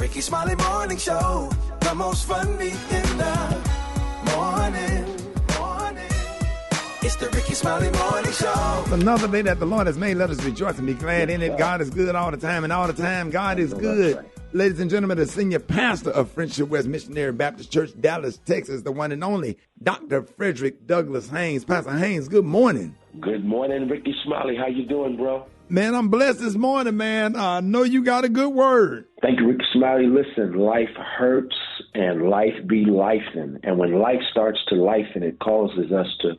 Rickey Smiley Morning Show, the most funny in the morning. It's the Rickey Smiley Morning Show. Another day that the Lord has made, let us rejoice and be glad in it. God is good all the time, and all the time God is good. Ladies and gentlemen, the senior pastor of Friendship West Missionary Baptist Church, Dallas, Texas, the one and only Dr. Frederick Douglass Haynes. Pastor Haynes, good morning. Good morning, Rickey Smiley. How you doing, bro? Man, I'm blessed this morning, man. I know you got a good word. Thank you, Rickey Smiley. Listen, life hurts and life be lifing. And when life starts to lifen, it causes us to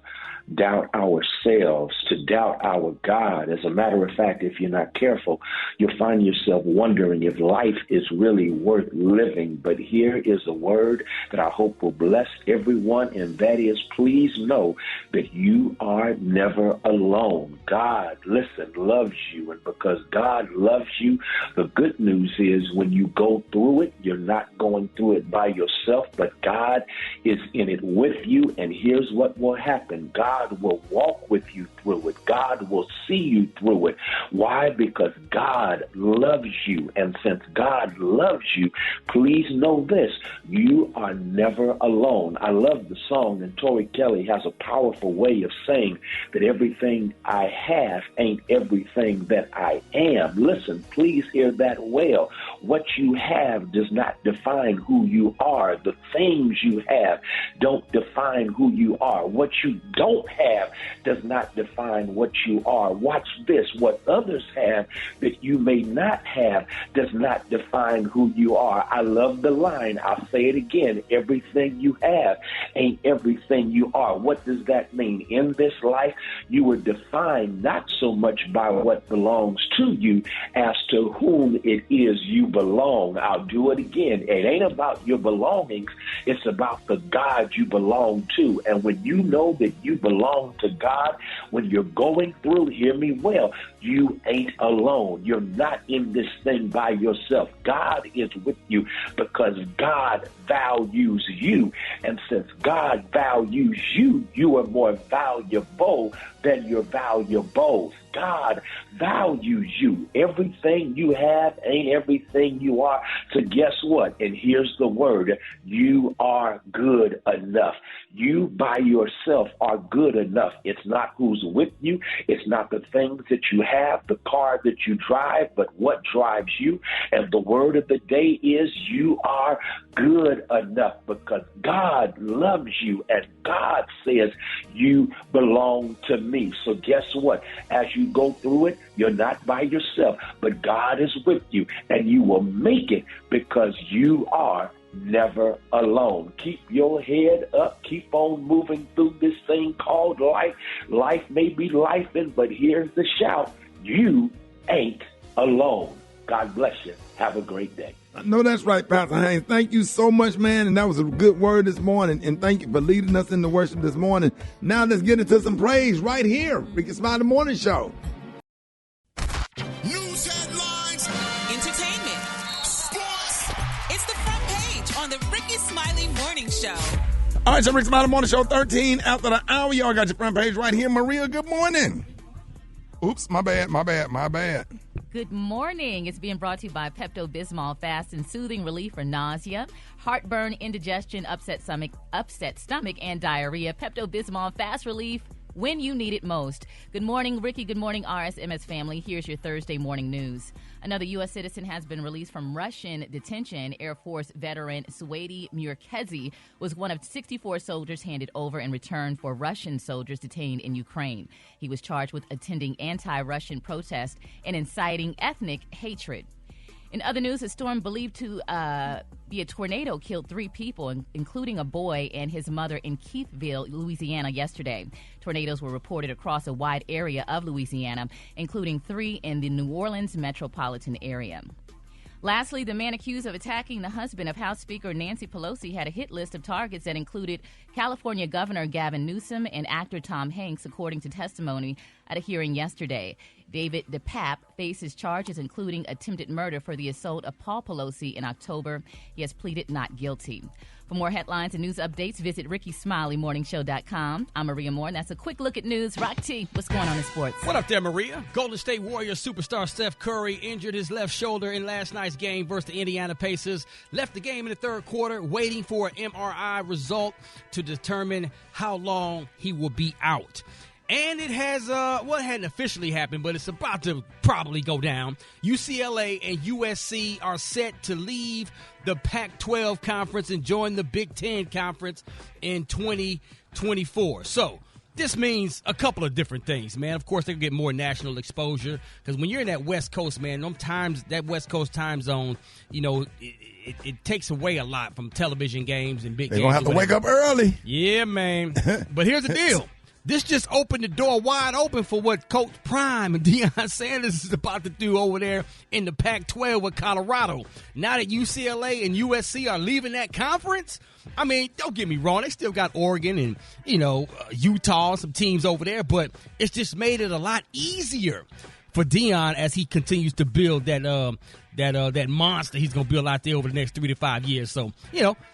doubt ourselves, to doubt our God. As a matter of fact, if you're not careful, you'll find yourself wondering if life is really worth living. But here is a word that I hope will bless everyone, and that is, please know that you are never alone. God, listen, loves you, and because God loves you, the good news is when you go through it, you're not going through it by yourself, but God is in it with you, and here's what will happen. God will walk with you through it. God will see you through it. Why? Because God loves you. And since God loves you, please know this, you are never alone. I love the song, and Tori Kelly has a powerful way of saying that everything I have ain't everything that I am. Listen, please hear that well. What you have does not define who you are. The things you have don't define who you are. What you don't have does not define what you are. Watch this. What others have that you may not have does not define who you are. I love the line. I'll say it again. Everything you have ain't everything you are. What does that mean? In this life, you were defined not so much by what belongs to you as to whom it is you belong. I'll do it again. It ain't about your belongings. It's about the God you belong to. And when you know that you belong to God, when you're going through, hear me well, you ain't alone. You're not in this thing by yourself. God is with you because God values you. And since God values you, you are more valuable than your valuables. God values you. Everything you have ain't everything you are. So guess what? And here's the word. You are good enough. You by yourself are good enough. It's not who's with you. It's not the things that you have, the car that you drive, but what drives you. And the word of the day is you are good enough because God loves you and God says you belong to me. So guess what? As you go through it, you're not by yourself, but God is with you and you will make it because you are never alone. Keep your head up. Keep on moving through this thing called life. Life may be lifing, but here's the shout. You ain't alone. God bless you. Have a great day. I know that's right, Pastor Haynes. Thank you so much, man. And that was a good word this morning. And thank you for leading us in the worship this morning. Now let's get into some praise right here. Rickey Smiley Morning Show. News headlines. Entertainment. Sports. It's the front page on the Rickey Smiley Morning Show. All right, so Rickey Smiley Morning Show 13 after the hour. Y'all got your front page right here. Maria, good morning. Oops, my bad. Good morning. It's being brought to you by Pepto-Bismol Fast and Soothing Relief for Nausea, Heartburn, Indigestion, Upset stomach, and Diarrhea. Pepto-Bismol Fast Relief when you need it most. Good morning, Ricky. Good morning, RSMS family. Here's your Thursday morning news. Another U.S. citizen has been released from Russian detention. Air Force veteran Suedi Murkezi was one of 64 soldiers handed over in return for Russian soldiers detained in Ukraine. He was charged with attending anti-Russian protests and inciting ethnic hatred. In other news, a storm believed to be a tornado killed 3 people, including a boy and his mother in Keithville, Louisiana, yesterday. Tornadoes were reported across a wide area of Louisiana, including 3 in the New Orleans metropolitan area. Lastly, the man accused of attacking the husband of House Speaker Nancy Pelosi had a hit list of targets that included California Governor Gavin Newsom and actor Tom Hanks, according to testimony at a hearing yesterday. David DePape faces charges including attempted murder for the assault of Paul Pelosi in October. He has pleaded not guilty. For more headlines and news updates, visit RickySmileyMorningShow.com. I'm Maria Moore, and that's a quick look at news. Rock T, what's going on in sports? What up there, Maria? Golden State Warriors superstar Steph Curry injured his left shoulder in last night's game versus the Indiana Pacers. Left the game in the third quarter, waiting for an MRI result to determine how long he will be out. And it has, it hadn't officially happened, but it's about to probably go down. UCLA and USC are set to leave the Pac-12 conference and join the Big Ten conference in 2024. So this means a couple of different things, man. Of course, they get more national exposure because when you're in that West Coast, man, that West Coast time zone, it takes away a lot from television games and big games. They're going to have to wake up early. Yeah, man. But here's the deal. This just opened the door wide open for what Coach Prime and Deion Sanders is about to do over there in the Pac-12 with Colorado. Now that UCLA and USC are leaving that conference, I mean, don't get me wrong. They still got Oregon and, Utah, some teams over there, but it's just made it a lot easier for Deion as he continues to build that monster he's going to build out there over the next 3 to 5 years. So,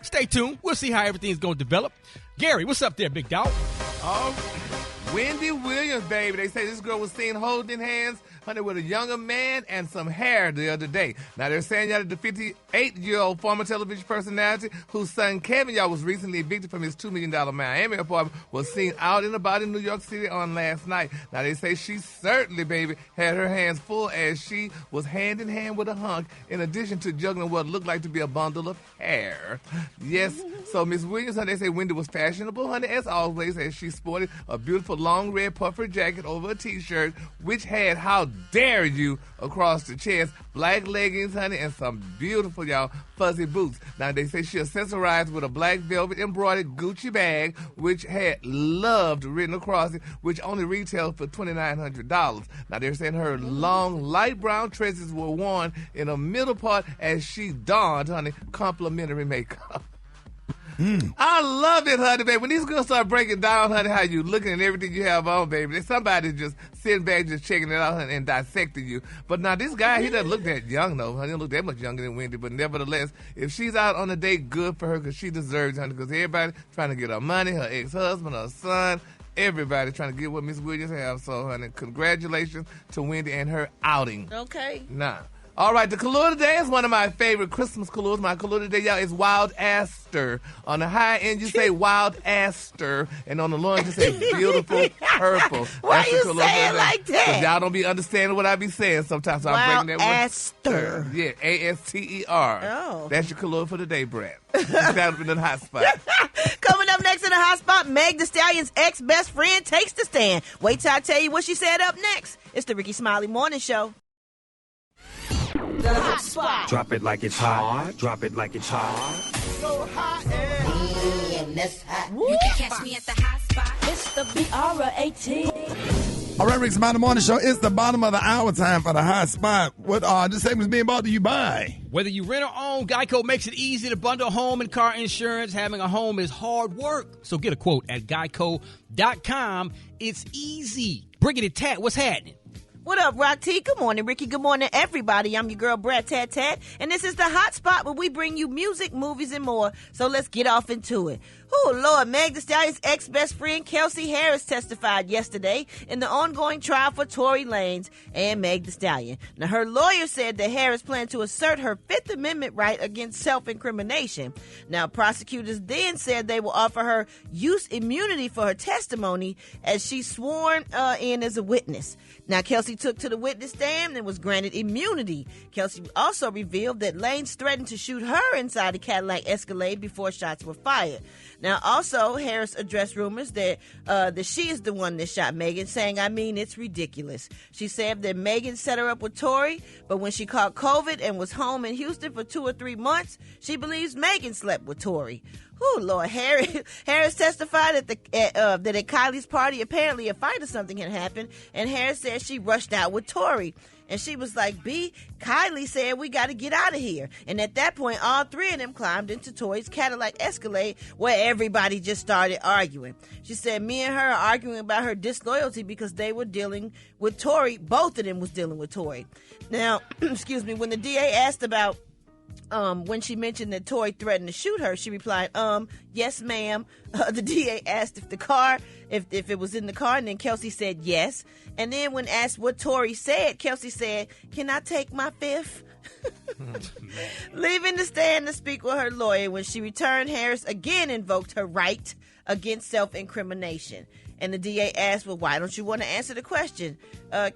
stay tuned. We'll see how everything's going to develop. Gary, what's up there, big dog? Wendy Williams, baby. They say this girl was seen holding hands, honey, with a younger man and some hair the other day. Now, they're saying that the 58-year-old former television personality whose son Kevin, was recently evicted from his $2 million Miami apartment was seen out and about in New York City on last night. Now, they say she certainly, baby, had her hands full as she was hand in hand with a hunk in addition to juggling what looked like to be a bundle of hair. Yes, so Miss Williams, honey, they say Wendy was fashionable, honey, as always, as she sported a beautiful long red puffer jacket over a T-shirt, which had "How Dare You" across the chest, black leggings, honey, and some beautiful, fuzzy boots. Now, they say she accessorized with a black velvet embroidered Gucci bag, which had "Loved" written across it, which only retailed for $2,900. Now, they're saying her long, light brown tresses were worn in the middle part as she donned, honey, complimentary makeup. I love it, honey, baby. When these girls start breaking down, honey, how you looking and everything you have on, baby, somebody just sitting back just checking it out, honey, and dissecting you. But now this guy, he doesn't look that young, though. He doesn't look that much younger than Wendy. But nevertheless, if she's out on a date, good for her because she deserves it, honey, because everybody trying to get her money, her ex-husband, her son, everybody trying to get what Miss Williams have. So, honey, congratulations to Wendy and her outing. Okay. Now. All right, the color today is one of my favorite Christmas colors. My color today, y'all, is Wild Aster. On the high end, you say Wild Aster, and on the low end, you say Beautiful Purple. Why That's you say it like that? Because y'all don't be understanding what I be saying sometimes. So I'm breaking that Aster. Yeah, A-S-T-E-R. Oh. That's your color for the day, Brad. Down in the hot spot. Coming up next in the hot spot, Meg Thee Stallion's ex-best friend takes the stand. Wait till I tell you what she said up next. It's the Rickey Smiley Morning Show. The hot spot. Drop it like it's hot. Drop it like it's hot. So hot And that's hot. You can catch me at the hot spot. It's the BR18. All right, Rickey Smiley Morning Show. It's the bottom of the hour time for the hot spot. What this segment's being brought to you by? Whether you rent or own, Geico makes it easy to bundle home and car insurance. Having a home is hard work. So get a quote at geico.com. It's easy. Brigitte Tat, what's happening? What up, Rock T? Good morning, Ricky. Good morning, everybody. I'm your girl, Brad Tat Tat, and this is the hot spot where we bring you music, movies, and more. So let's get off into it. Oh, Lord, Meg Thee Stallion's ex-best friend, Kelsey Harris, testified yesterday in the ongoing trial for Tory Lanez and Meg Thee Stallion. Now, her lawyer said that Harris planned to assert her Fifth Amendment right against self-incrimination. Now, prosecutors then said they will offer her use immunity for her testimony as she's sworn in as a witness. Now, Kelsey took to the witness stand and was granted immunity. Kelsey also revealed that Lanez threatened to shoot her inside the Cadillac Escalade before shots were fired. Now, also, Harris addressed rumors that she is the one that shot Megan, saying, I mean, it's ridiculous. She said that Megan set her up with Tory, but when she caught COVID and was home in Houston for 2 or 3 months, she believes Megan slept with Tory. Oh, Lord. Harris testified that that at Kylie's party, apparently a fight or something had happened, and Harris said she rushed out with Tory. And she was like, Kylie said we got to get out of here. And at that point, all three of them climbed into Tory's Cadillac Escalade, where everybody just started arguing. She said me and her are arguing about her disloyalty because they were dealing with Tory. Both of them was dealing with Tory. Now, excuse me, when the DA asked about when she mentioned that Tory threatened to shoot her, she replied, yes, ma'am. The DA asked if it was in the car, and then Kelsey said yes. And then when asked what Tory said, Kelsey said, can I take my fifth? Leaving the stand to speak with her lawyer, when she returned, Harris again invoked her right against self-incrimination. And the DA asked, well, why don't you want to answer the question?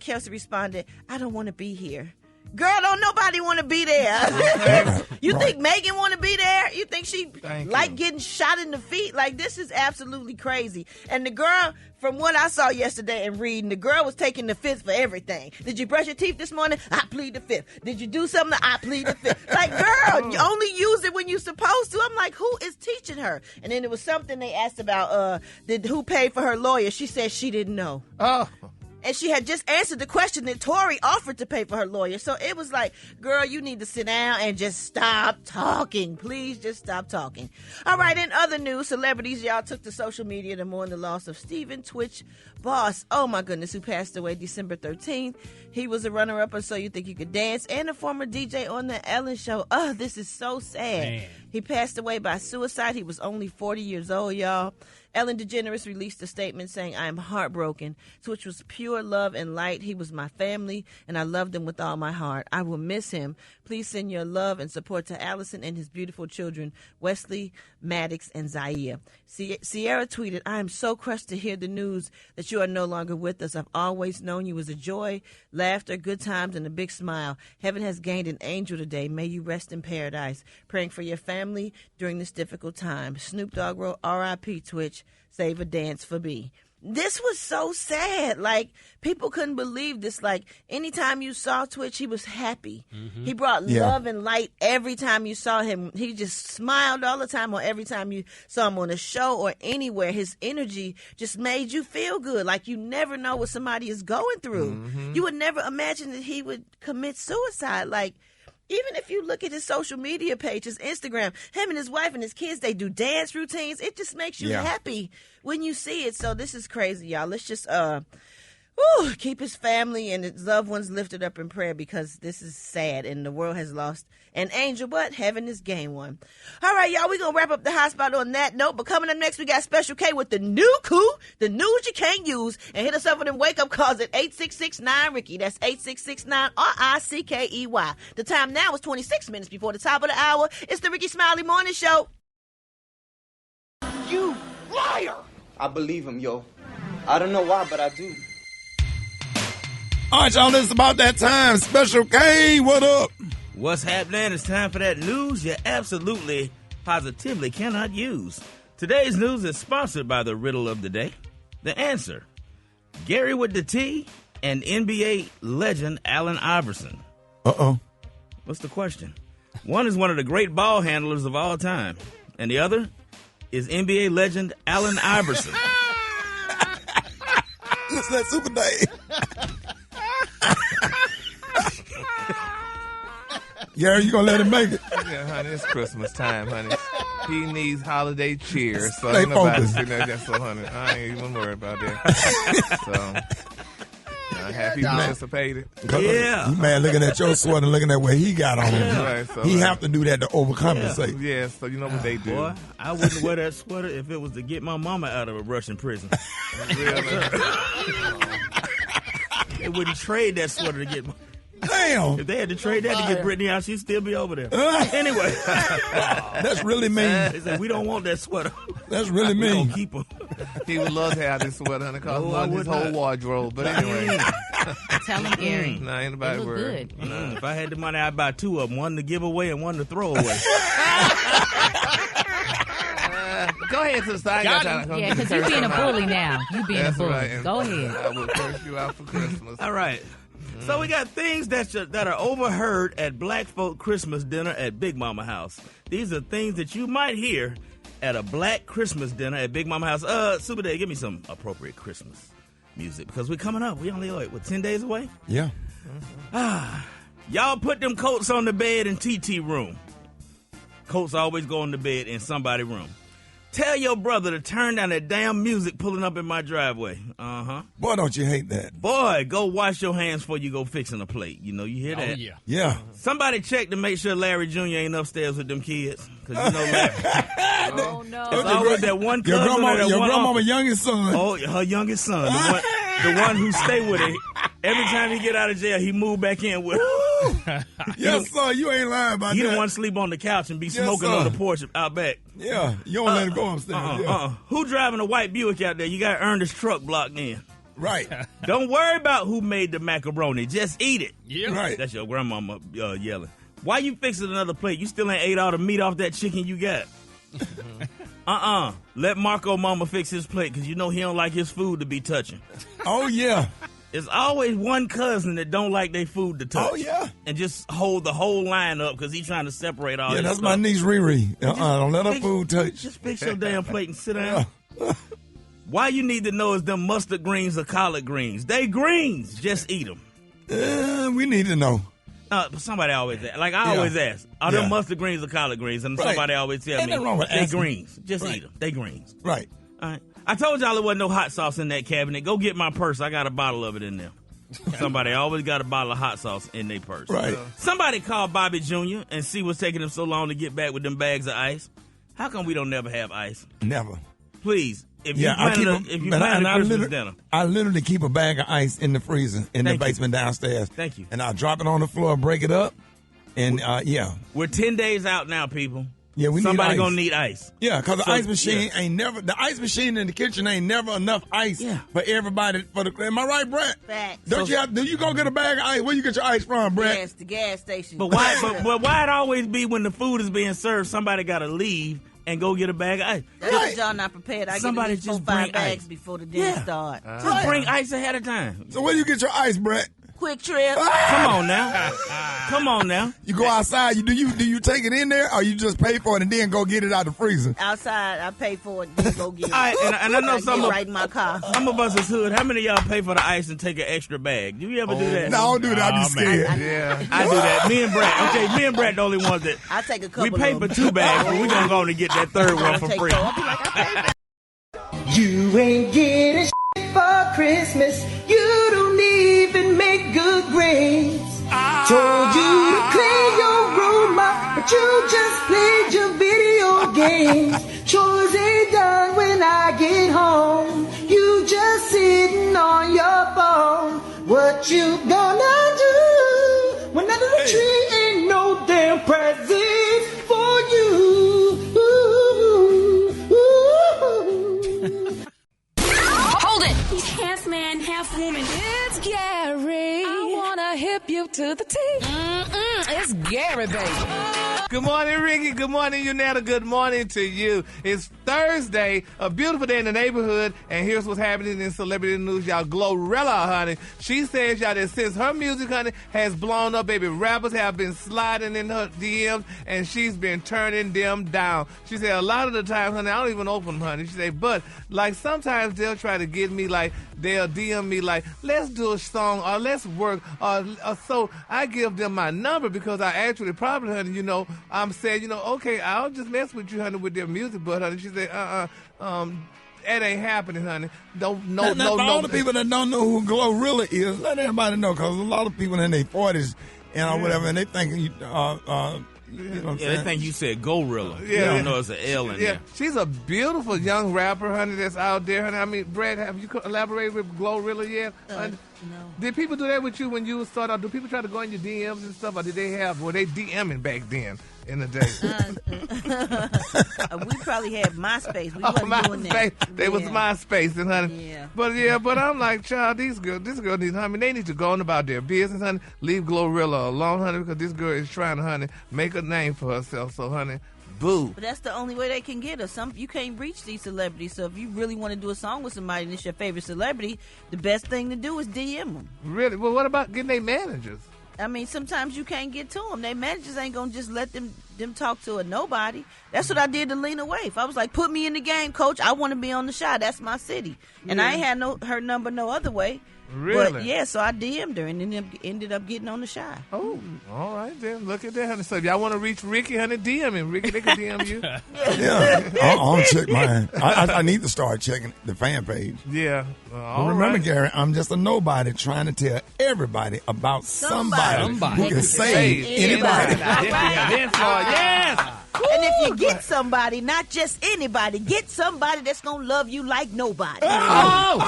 Kelsey responded, I don't want to be here. Girl, don't nobody want to be there. You think Megan want to be there? You think she getting shot in the feet? Like, this is absolutely crazy. And the girl, from what I saw yesterday and reading, the girl was taking the fifth for everything. Did you brush your teeth this morning? I plead the fifth. Did you do something? I plead the fifth. Like, girl, you only use it when you're supposed to. I'm like, who is teaching her? And then there was something they asked about, who paid for her lawyer. She said she didn't know. Oh. And she had just answered the question that Tory offered to pay for her lawyer. So it was like, girl, you need to sit down and just stop talking. Please just stop talking. All right, in other news, celebrities, y'all, took to social media to mourn the loss of Stephen Twitch Boss. Oh, my goodness, who passed away December 13th. He was a runner-up on So You Think You Could Dance and a former DJ on The Ellen Show. Oh, this is so sad. Man. He passed away by suicide. He was only 40 years old, y'all. Ellen DeGeneres released a statement saying, I am heartbroken. Twitch was pure love and light. He was my family, and I loved him with all my heart. I will miss him. Please send your love and support to Allison and his beautiful children, Wesley, Maddox, and Zaire. Sierra tweeted, I am so crushed to hear the news that you are no longer with us. I've always known you as a joy, laughter, good times, and a big smile. Heaven has gained an angel today. May you rest in paradise. Praying for your family during this difficult time. Snoop Dogg wrote, R.I.P. Twitch. Save a dance for B. This was so sad. Like, people couldn't believe this. Like, anytime you saw Twitch, he was happy. Mm-hmm. He brought love and light every time you saw him. He just smiled all the time, or every time you saw him on a show or anywhere. His energy just made you feel good. Like, you never know what somebody is going through. Mm-hmm. You would never imagine that he would commit suicide. Like, even if you look at his social media page, his Instagram, him and his wife and his kids, they do dance routines. It just makes you happy when you see it. So this is crazy, y'all. Let's just keep his family and his loved ones lifted up in prayer, because this is sad and the world has lost an angel, but heaven has gained one. All right, y'all, we're going to wrap up the hot spot on that note. But coming up next, we got Special K with the new coup, the news you can't use. And hit us up with them wake-up calls at 866-9-RICKY. That's 866-9-RICKEY. The time now is 26 minutes before the top of the hour. It's the Rickey Smiley Morning Show. You liar! I believe him, yo. I don't know why, but I do. All right, y'all, it's about that time. Special K, what up? What's happening? It's time for that news you absolutely, positively cannot use. Today's news is sponsored by the riddle of the day. The answer, Gary with the T and NBA legend Allen Iverson. Uh-oh. What's the question? One is one of the great ball handlers of all time, and the other is NBA legend Allen Iverson. Listen to that Super Day. Gary, you gonna let him make it? Yeah, honey, it's Christmas time, honey. He needs holiday cheer, so Stay ain't nobody focused. sitting there just so, honey. I ain't even worried about that. So, I'm happy you participated. Yeah. You man looking at your sweater, looking at what he got on. Right, so, he have to do that to overcompensate. Yeah, so you know what they do. Boy, I wouldn't wear that sweater if it was to get my mama out of a Russian prison. Really? They wouldn't trade that sweater to get my... Damn. If they had to trade that to get Brittany out, she'd still be over there. Anyway. That's really mean. They said, we don't want that sweater. That's really We mean. don't keep her. He would love to have this sweater, honey, because No, one I his would whole not. wardrobe. But anyway. Tell him, Gary. Nah, ain't nobody They look worried. good. Nah. If I had the money, I'd buy two of them. One to give away and one to throw away. Go ahead to the side. Yeah, because you're being a bully now. You being That's a bully. right. Go ahead. I will curse you out for Christmas. All right. So we got things that are overheard at Black Folk Christmas dinner at Big Mama House. These are things that you might hear at a black Christmas dinner at Big Mama House. Super Dave, give me some appropriate Christmas music because we're coming up. We only, 10 days away? Yeah. Y'all put them coats on the bed in TT room. Coats always go on the bed in somebody's room. Tell your brother to turn down that damn music pulling up in my driveway. Boy, don't you hate that? Boy, go wash your hands before you go fixing a plate. You hear that? Oh, yeah. Yeah. Somebody check to make sure Larry Jr. ain't upstairs with them kids. Because Larry. Oh, no. It's always that one cousin your one grandmama uncle. youngest son. Oh, her youngest son. The one who stay with her. Every time he get out of jail, he move back in with her. Yes, sir. You ain't lying about He that. don't want to sleep on the couch and be Yes, smoking sir. on the porch out back. Yeah. You don't let him go upstairs. Who driving a white Buick out there? You got to earn this truck blocked in. Right. Don't worry about who made the macaroni. Just eat it. Yeah. Right. That's your grandmama yelling. Why you fixing another plate? You still ain't ate all the meat off that chicken you got. Let Marco mama fix his plate because he don't like his food to be touching. Oh, yeah. There's always one cousin that don't like their food to touch. Oh, yeah. And just hold the whole line up because he's trying to separate all Yeah, this that's stuff. my niece Riri. Don't let her food touch. Just fix your damn plate and sit down. Why you need to know is them mustard greens or collard greens. They greens. Just eat them. We need to know. Somebody always ask. Like I always ask, are them mustard greens or collard greens? And somebody always tell Ain't me, nothing wrong with they asking. greens. Just eat them. They greens. Right. All right. I told y'all there wasn't no hot sauce in that cabinet. Go get my purse. I got a bottle of it in there. Somebody always got a bottle of hot sauce in their purse. Right. Somebody call Bobby Jr. and see what's taking him so long to get back with them bags of ice. How come we don't never have ice? Never. Please, if you plan a Christmas dinner. I literally keep a bag of ice in the freezer in the basement downstairs. Thank you. And I'll drop it on the floor, break it up, and We're 10 days out now, people. Yeah, we Somebody need ice. gonna need ice. Yeah, because the ice machine the ice machine in the kitchen ain't never enough ice for everybody. Am I right, Brett? Facts. Do you go get a bag of ice? Where you get your ice from, Brett? Yes, the gas station. But why? but why it always be when the food is being served, somebody got to leave and go get a bag of ice? That's because y'all not prepared. I Somebody get at least just 4-5 bring bags ice. before the dinner start. Just bring ice ahead of time. So where do you get your ice, Brett? Quick Trip. Come on now. Come on now. You go outside. Do you take it in there, or you just pay for it and then go get it out the freezer? Outside, I pay for it, then go get it. All right, and I know some right in my car. Some of us is hood. How many of y'all pay for the ice and take an extra bag? Do you ever do that? No, I don't do that. I be scared. I do that. Me and Brett. Okay, me and Brett the only ones that I take a couple. we pay for 2 bags, but we gonna go and get that third one for free. You ain't getting shit for Christmas. You don't even make good grades. Told you to clean your room up, but you just played your video games. Chores ain't done when I get home. You just sitting on your phone. What you gonna do when under the tree ain't no damn presents for you? Hold it! He's half man, half woman. It's Gary. I wanna hip you to the T. It's Gary, baby. Good morning, Ricky. Good morning, Yanetta. Good morning to you. It's Thursday, a beautiful day in the neighborhood, and here's what's happening in celebrity news. Y'all, Glorilla, honey. She says, y'all, that since her music, honey, has blown up, baby, rappers have been sliding in her DMs, and she's been turning them down. She said, a lot of the time, honey, I don't even open them, honey. She said, but, like, sometimes they'll try to get me, like, they'll DM me, like, let's do a song, or let's work, or so I give them my number because I actually probably, honey, I'm saying, okay, I'll just mess with you, honey, with their music, but, honey, she said, it ain't happening, honey. No. All the people that don't know who Glorilla is, let everybody know, because a lot of people in their 40s and whatever, and they think, you know what I'm saying? They think you said Gorilla. Yeah. You don't know it's an L in there. She's a beautiful young rapper, honey, that's out there, honey. I mean, Brad, have you elaborated with Glorilla yet? No. Did people do that with you when you started out? Do people try to go in your DMs and stuff, or were they DMing back then in the day? We probably had MySpace. We wasn't doing that. They was MySpace, and honey. Yeah. But I'm like, child, this girl needs, honey, they need to go on about their business, honey. Leave Glorilla alone, honey, because this girl is trying to, honey, make a name for herself. So, honey, boo. But that's the only way they can get us. You can't reach these celebrities. So if you really want to do a song with somebody and it's your favorite celebrity, the best thing to do is DM them. Really? Well, what about getting their managers? I mean, sometimes you can't get to them. Their managers ain't going to just let them talk to a nobody. That's what I did to Lena Waithe. I was like, put me in the game, coach. I want to be on the Chi. That's my city. And I ain't had her number no other way. Really? But, yeah, so I DM'd her and then ended up getting on the Chi. Oh, all right then. Look at that, honey. So if y'all want to reach Ricky, honey, DM him. Ricky, they can DM you. Yeah, I'll check mine. I need to start checking the fan page. Yeah. But remember, Gary, I'm just a nobody trying to tell everybody about somebody who can save anybody. Yes. And if you get somebody, not just anybody, get somebody that's going to love you like nobody. Yes.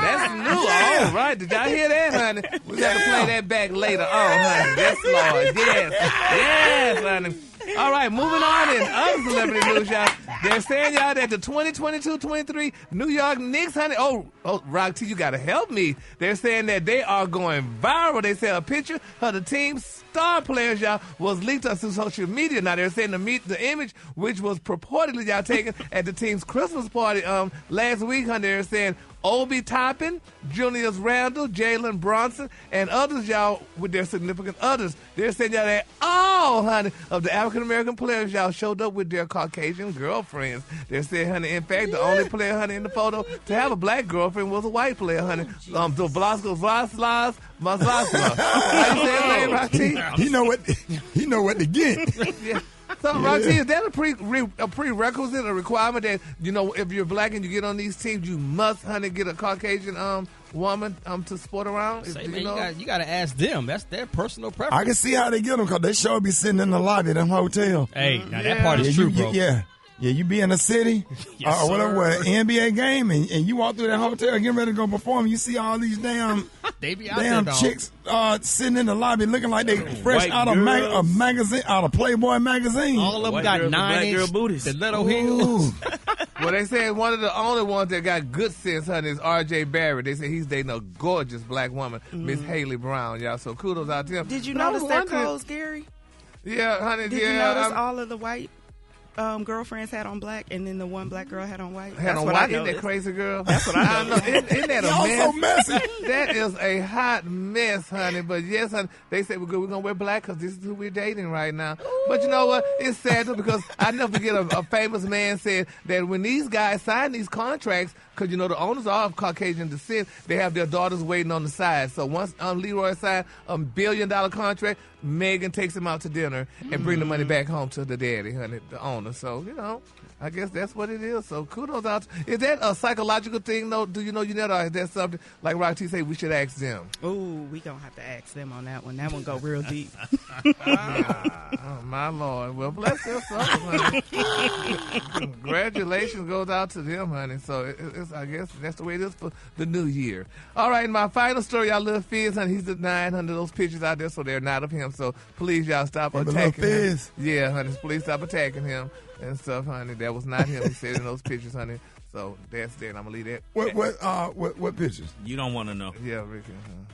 That's new. All right. Did y'all hear that, honey? We got to play that back later on, honey. Yes, Lord. Yes, honey. All right, moving on in other celebrity news, y'all. They're saying, y'all, that the 2022-23 New York Knicks, honey. Oh, Rock T, you got to help me. They're saying that they are going viral. They say a picture of the team's star players, y'all, was leaked on social media. Now, they're saying the image, which was purportedly, y'all, taken at the team's Christmas party last week, honey. They're saying Obi Toppin, Julius Randle, Jalen Bronson, and others, y'all, with their significant others. They're saying, y'all, that all, honey, of the African-American players, y'all, showed up with their Caucasian girlfriends. They're saying, honey, in fact, the only player, honey, in the photo to have a black girlfriend was a white player, honey. The Vlaslav Maslava. How you say his name, Rocky? He know what to get. Yeah. So, Roxy, is that a prerequisite, a requirement that, you know, if you're black and you get on these teams, you must, honey, get a Caucasian woman to sport around? You got to ask them. That's their personal preference. I can see how they get them because they sure be sitting in the lobby of them hotel. Hey, now that part is true, bro. Yeah, you be in a city or whatever, an NBA game, and you walk through that hotel getting ready to go perform. You see all these damn chicks sitting in the lobby looking like they fresh out of a magazine, out of Playboy magazine. All of them got 9-inch booties, stiletto heels. Well, they say one of the only ones that got good sense, honey, is R.J. Barrett. They say he's dating a gorgeous black woman, Miss Haley Brown, y'all. So kudos out to him. Did you notice their clothes, Gary? Yeah, honey. Did you notice all of the white girlfriends had on black, and then the one black girl had on white? Had on white? Isn't that crazy, girl? That's what I know. Isn't that a Y'all mess? so messy. That is a hot mess, honey. But yes, honey, they say we're going to wear black because this is who we're dating right now. Ooh. But you know what? It's sad too, because I never forget a famous man said that when these guys sign these contracts, because, you know, the owners are of Caucasian descent, they have their daughters waiting on the side. So once Leroy signed a $1 billion contract, Megan takes him out to dinner and bring the money back home to the daddy, honey, the owner. So, you know, I guess that's what it is. So kudos out. Is that a psychological thing, though? Do you know, Yanetta, or is that something, like Rocky say, we should ask them? Ooh, we going to have to ask them on that one. That one go real deep. Oh, my Lord. Well, bless their souls, honey. Congratulations goes out to them, honey. So I guess that's the way it is for the new year. All right, my final story, y'all, Lil Fizz, honey, he's denying, honey, those pictures out there, so they're not of him. So please, y'all, stop attacking him. Yeah, honey, please stop attacking him and stuff, honey. That was not him, he said in those pictures, honey. So that's it. I'm gonna leave that. What pictures? You don't want to know. Yeah, Ricky.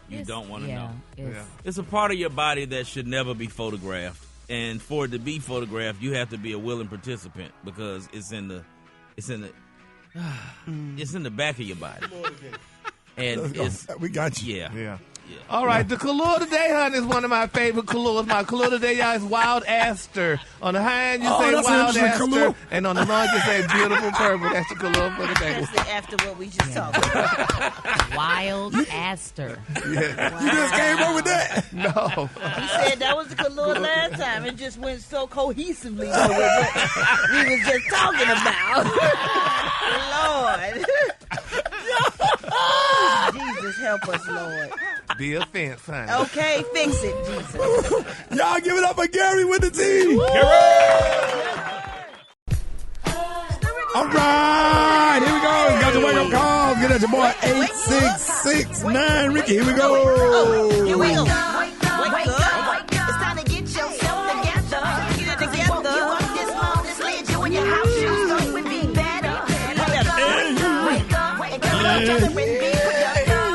You don't want to know. Yeah. It's a part of your body that should never be photographed, and for it to be photographed, you have to be a willing participant because it's in the back of your body. And we got you. Yeah. All right, the color today, honey, is one of my favorite colors. My color today, y'all, is Wild Aster. On the high end, you say Wild Aster, and on the low end, you say Beautiful Purple. That's the color for the day. That's after what we just talked about. Wild Aster. Yeah. Wow. You just came up with that? No. He said that was the color last time. It just went so cohesively with what we was just talking about. Lord. Jesus, help us, Lord. The offense, honey. Okay, fix it, Jesus. Y'all give it up for Gary with the team. All right, here we go. Got your wake-up call. Get at your boy 8669 Ricky. Here we go. Oh, here we go. Wake up. It's time to get yourself together. Get it together. You up this long, this lid, you in your house shoes, so we be better. Wake up. And come on, just and be productive.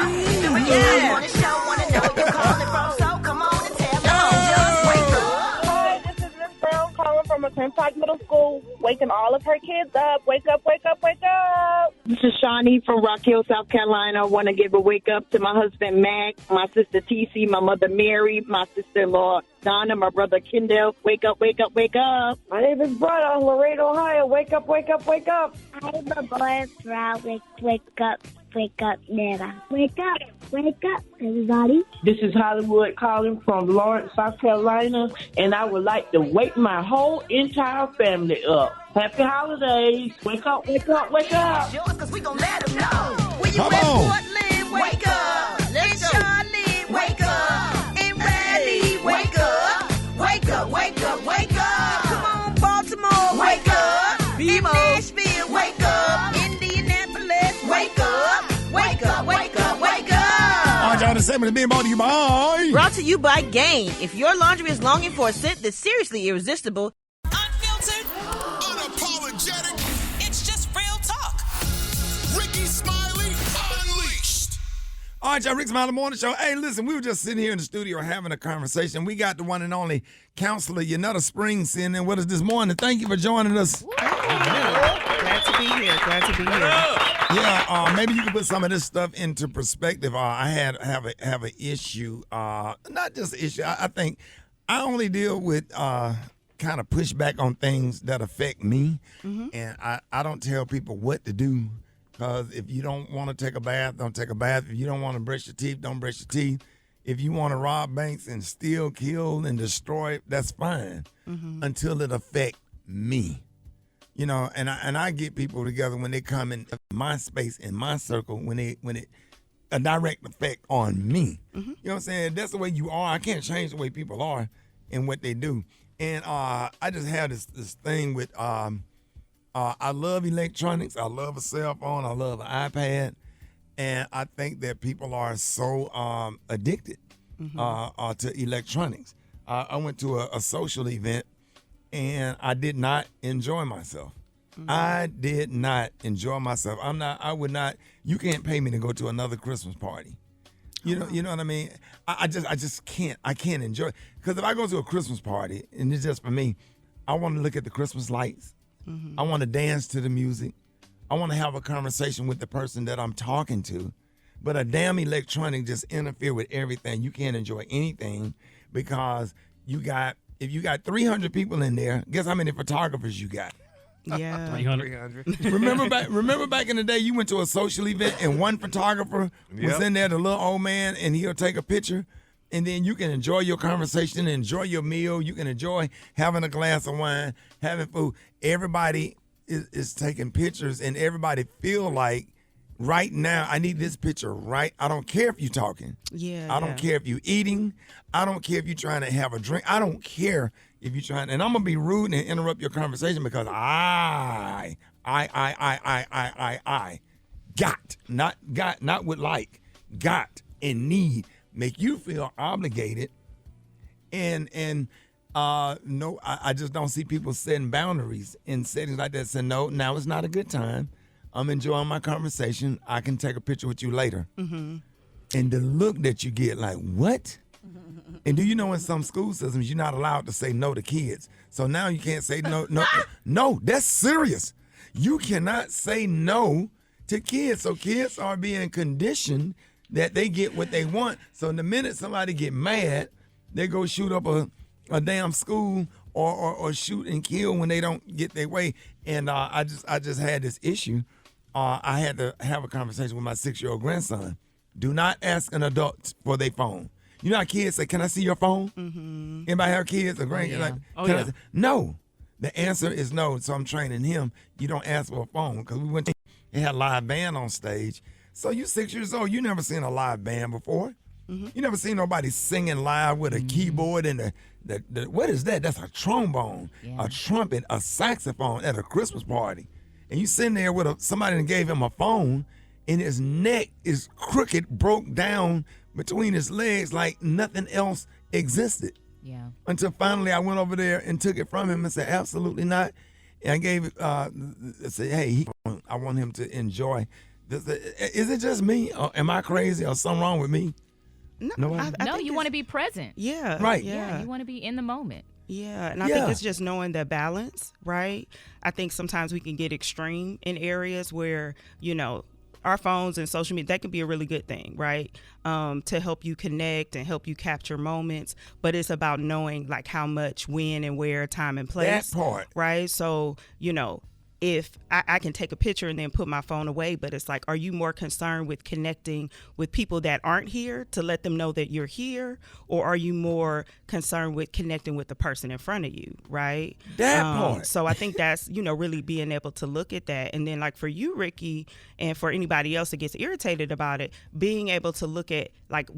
Want to show, want to know you calling from, so come on and tell me. Just wake up. Hi, this is Miss Brown calling from McClintock Middle School. Wake waking all of her kids up. Wake up, wake up, wake up. This is Shawnee from Rock Hill, South Carolina. I want to give a wake up to my husband, Mac, my sister, TC, my mother, Mary, my sister-in-law, Donna, my brother, Kendall. Wake up, wake up, wake up. My name is Brett, Laredo, Ohio. Wake up, wake up, wake up. I'm a boy from wake up. Wake up, Nana. Wake up, everybody. This is Hollywood calling from Lawrence, South Carolina, and I would like to wake my whole entire family up. Happy holidays. Wake up, wake up, wake up. Because we gon' let them know. When you Come at on. Portland, wake up. In Charlotte, wake up. In Raleigh, wake up. Wake up, wake up, wake up. Come on, Baltimore, wake up. In Nashville, wake up. Indianapolis, wake up. Wake up, wake up, wake up. All right, y'all, the segment is being brought to you by... Brought to you by Gain. If your laundry is longing for a scent that's seriously irresistible, Unfiltered, unapologetic. It's just real talk. Rickey Smiley Unleashed. All right, y'all, Rick Smiley Morning Show. Hey, listen, we were just sitting here in the studio having a conversation. We got the one and only counselor, Yanetta Springs, sitting in with us this morning. Thank you for joining us. Glad to be here. Glad to be here. Yeah, maybe you can put some of this stuff into perspective. I have an issue, not just an issue. I think I only deal with kind of pushback on things that affect me, and I don't tell people what to do. Because if you don't want to take a bath, don't take a bath. If you don't want to brush your teeth, don't brush your teeth. If you want to rob banks and steal, kill, and destroy, that's fine until it affects me. You know, and I get people together when they come in my space, in my circle, when it a direct effect on me. You know what I'm saying? That's the way you are. I can't change the way people are and what they do. And I just have this thing with I love electronics. I love a cell phone. I love an iPad. And I think that people are so addicted to electronics. I went to a social event, and I did not enjoy myself. I did not enjoy myself. I would not. You can't pay me to go to another Christmas party. You know what I mean? I just can't. I can't enjoy it. Because if I go to a Christmas party, and it's just for me, I want to look at the Christmas lights. I want to dance to the music. I want to have a conversation with the person that I'm talking to. But a damn electronic just interfere with everything. You can't enjoy anything because if you got 300 people in there, guess how many photographers you got? Yeah. 300. Remember back in the day, you went to a social event and one photographer was in there, the little old man, and he'll take a picture, and then you can enjoy your conversation, enjoy your meal. You can enjoy having a glass of wine, having food. Everybody is taking pictures, and everybody feel like right now, I need this picture right. I don't care if you're talking. I don't care if you're eating. I don't care if you're trying to have a drink. I don't care if you're trying. And I'm going to be rude and interrupt your conversation because I not would like, got and need, make you feel obligated. And no, I just don't see people setting boundaries in settings like that. Saying, no, now is not a good time. I'm enjoying my conversation. I can take a picture with you later. And the look that you get, like, what? And do you know in some school systems, you're not allowed to say no to kids. So now you can't say no. No, that's serious. You cannot say no to kids. So kids are being conditioned that they get what they want. So the minute somebody get mad, they go shoot up a damn school or shoot and kill when they don't get their way. And I just had this issue. I had to have a conversation with my 6-year-old grandson. Do not ask an adult for their phone. You know how kids say, "Can I see your phone?" Anybody have kids or grandkids? No. The answer is no. So I'm training him. You don't ask for a phone because we went to they had a live band on stage. So you 6 years old. You never seen a live band before. You never seen nobody singing live with a keyboard and the what is that? That's a trombone, a trumpet, a saxophone at a Christmas party. And you sitting there with somebody that gave him a phone, and his neck is crooked, broke down between his legs like nothing else existed. Yeah. Until finally I went over there and took it from him and said, absolutely not. And I gave it, I said, hey, I want him to enjoy. Is it just me? Or am I crazy or something wrong with me? No, you want to be present. Yeah. Right. Yeah, you want to be in the moment. Yeah, and I think it's just knowing the balance, right? I think sometimes we can get extreme in areas where, our phones and social media, that can be a really good thing, right? To help you connect and help you capture moments. But it's about knowing like how much, when and where, time and place. That part. Right? So, if I can take a picture and then put my phone away, but it's like, are you more concerned with connecting with people that aren't here to let them know that you're here? Or are you more concerned with connecting with the person in front of you, right? That part. So I think that's, really being able to look at that. And then like for you, Ricky, and for anybody else that gets irritated about it, being able to look at like,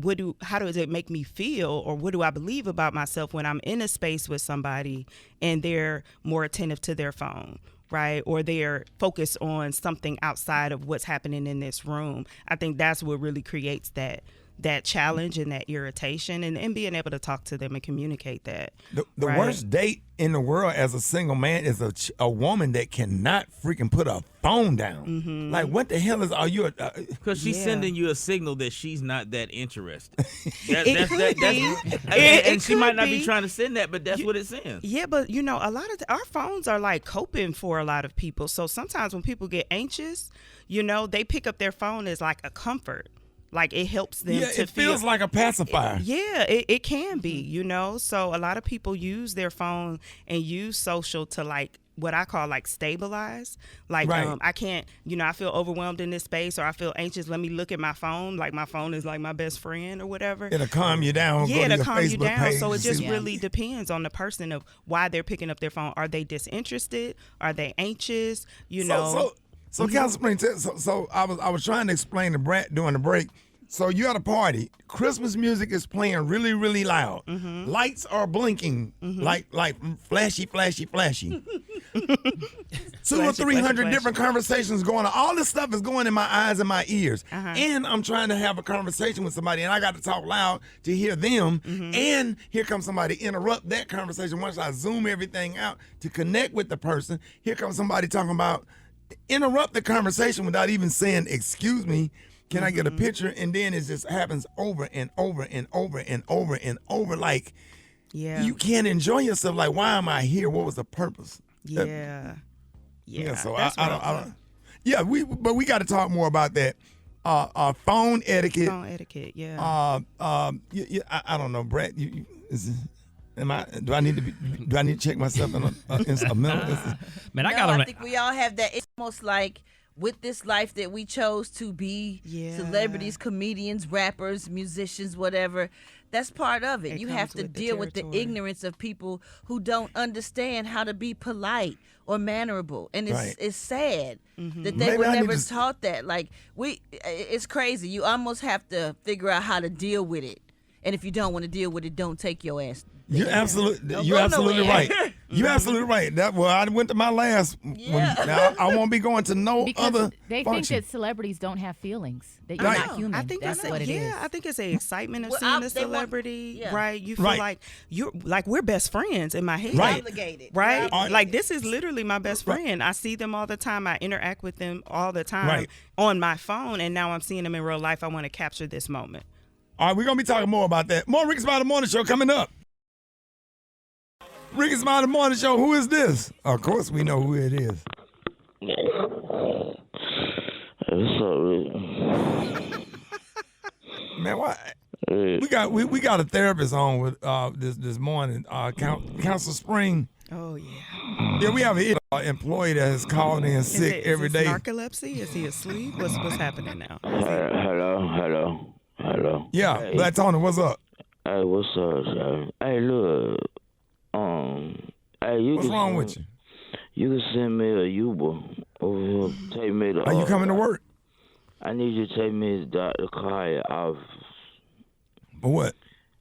how does it make me feel, or what do I believe about myself when I'm in a space with somebody and they're more attentive to their phone, right? Or they're focused on something outside of what's happening in this room. I think that's what really creates that challenge and that irritation, and being able to talk to them and communicate that. The right? worst date in the world as a single man is a woman that cannot freaking put a phone down. Mm-hmm. Like, what the hell are you? Because she's sending you a signal that she's not that interested. And she might not be trying to send that, but that's what it sends. Yeah, but a lot of our phones are like coping for a lot of people. So sometimes when people get anxious, they pick up their phone as like a comfort. Like it helps them to it feels like a pacifier. It can be, So a lot of people use their phone and use social to like what I call like stabilize. Like I can't, I feel overwhelmed in this space, or I feel anxious. Let me look at my phone. Like my phone is like my best friend or whatever. It'll calm you down. Yeah, it'll calm you down. Page. So it just really depends on the person of why they're picking up their phone. Are they disinterested? Are they anxious? So Council Spring, so I was trying to explain to Brett during the break. So you're at a party. Christmas music is playing really, really loud. Mm-hmm. Lights are blinking like flashy, flashy, flashy. 200 or 300 different conversations going on. All this stuff is going in my eyes and my ears. And I'm trying to have a conversation with somebody, and I got to talk loud to hear them. And here comes somebody interrupt that conversation. Once I zoom everything out to connect with the person, here comes somebody talking about interrupt the conversation without even saying, excuse me, can I get a picture? And then it just happens over and over and over and over and over. Like, you can't enjoy yourself. Like, why am I here? What was the purpose? Yeah. So I don't. Yeah, we got to talk more about that. Phone etiquette. Phone etiquette. Yeah. I don't know, Brett. Do I need to check myself in a mental? Man, I think we all have that. It's almost like, with this life that we chose to be celebrities, comedians, rappers, musicians, whatever, that's part of it. You have to deal with the ignorance of people who don't understand how to be polite or mannerable. And it's sad that they were never taught that. Like, it's crazy. You almost have to figure out how to deal with it. And if you don't want to deal with it, don't take your ass. You're absolutely right. You're absolutely right. I went to my last one. Now, I won't be going to other they function. think that celebrities don't have feelings, that you're not human. I think that's what it is. I think it's the excitement of seeing a celebrity, right? You feel like we're best friends in my head. Right. Obligated. Right? Like, this is literally my best friend. I see them all the time. I interact with them all the time on my phone, and now I'm seeing them in real life. I want to capture this moment. All right, we're going to be talking more about that. More Rickey Smiley Morning Show coming up. Rickey Smiley Morning Show, who is this? Of course we know who it is. What's up, Rick? Man, why? We got a therapist on with this morning, Council Spring. Oh, yeah. Yeah, we have an employee that has called in sick every day. Narcolepsy? Is he asleep? What's happening now? Hello. Yeah, hey. Black Tony, what's up? Hey, what's up, sir? Hey, look. What's wrong with you? You can send me a Uber over here. Take me to. Are you coming to work? I need you to take me to Dr. Kaya office. For what?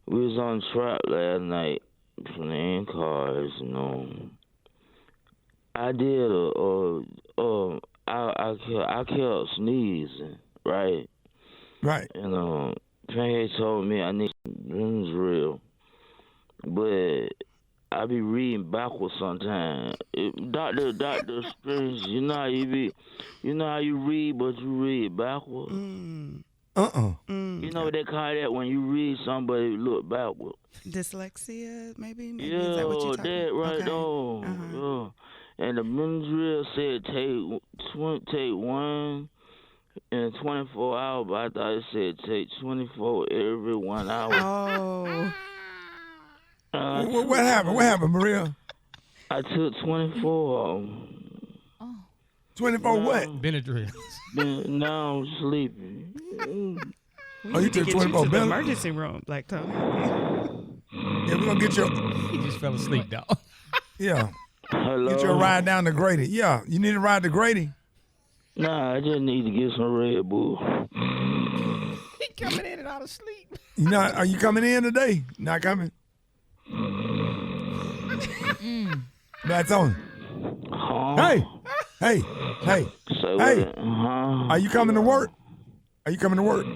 We was on trap last night from the end cars, I did I kept sneezing, right? Right. And Frank told me I need this is real, but I be reading backwards sometimes. Doctor Strange, you know how you read, but you read backwards. You know what they call that when you read somebody look backward? Dyslexia, maybe? Yeah, Is that what you're talking that right okay. on. Yeah. And the men's drill said take 1 in 24 hours, but I thought it said take 24 every 1 hour. Oh. What happened? What happened, Maria? I took 24. 24 what? Benadryl. Now I'm sleepy. You took 24 to the Benadryl? emergency room, Black Tony. Yeah, we're going to get you. He just fell asleep, dog. Yeah. Hello? Get you a ride down to Grady. Yeah, you need a ride to Grady? Nah, I just need to get some Red Bull. He coming in and out of sleep. Are you coming in today? Not coming? That's on. Hey. Say what? Are you coming to work? Are you coming to work?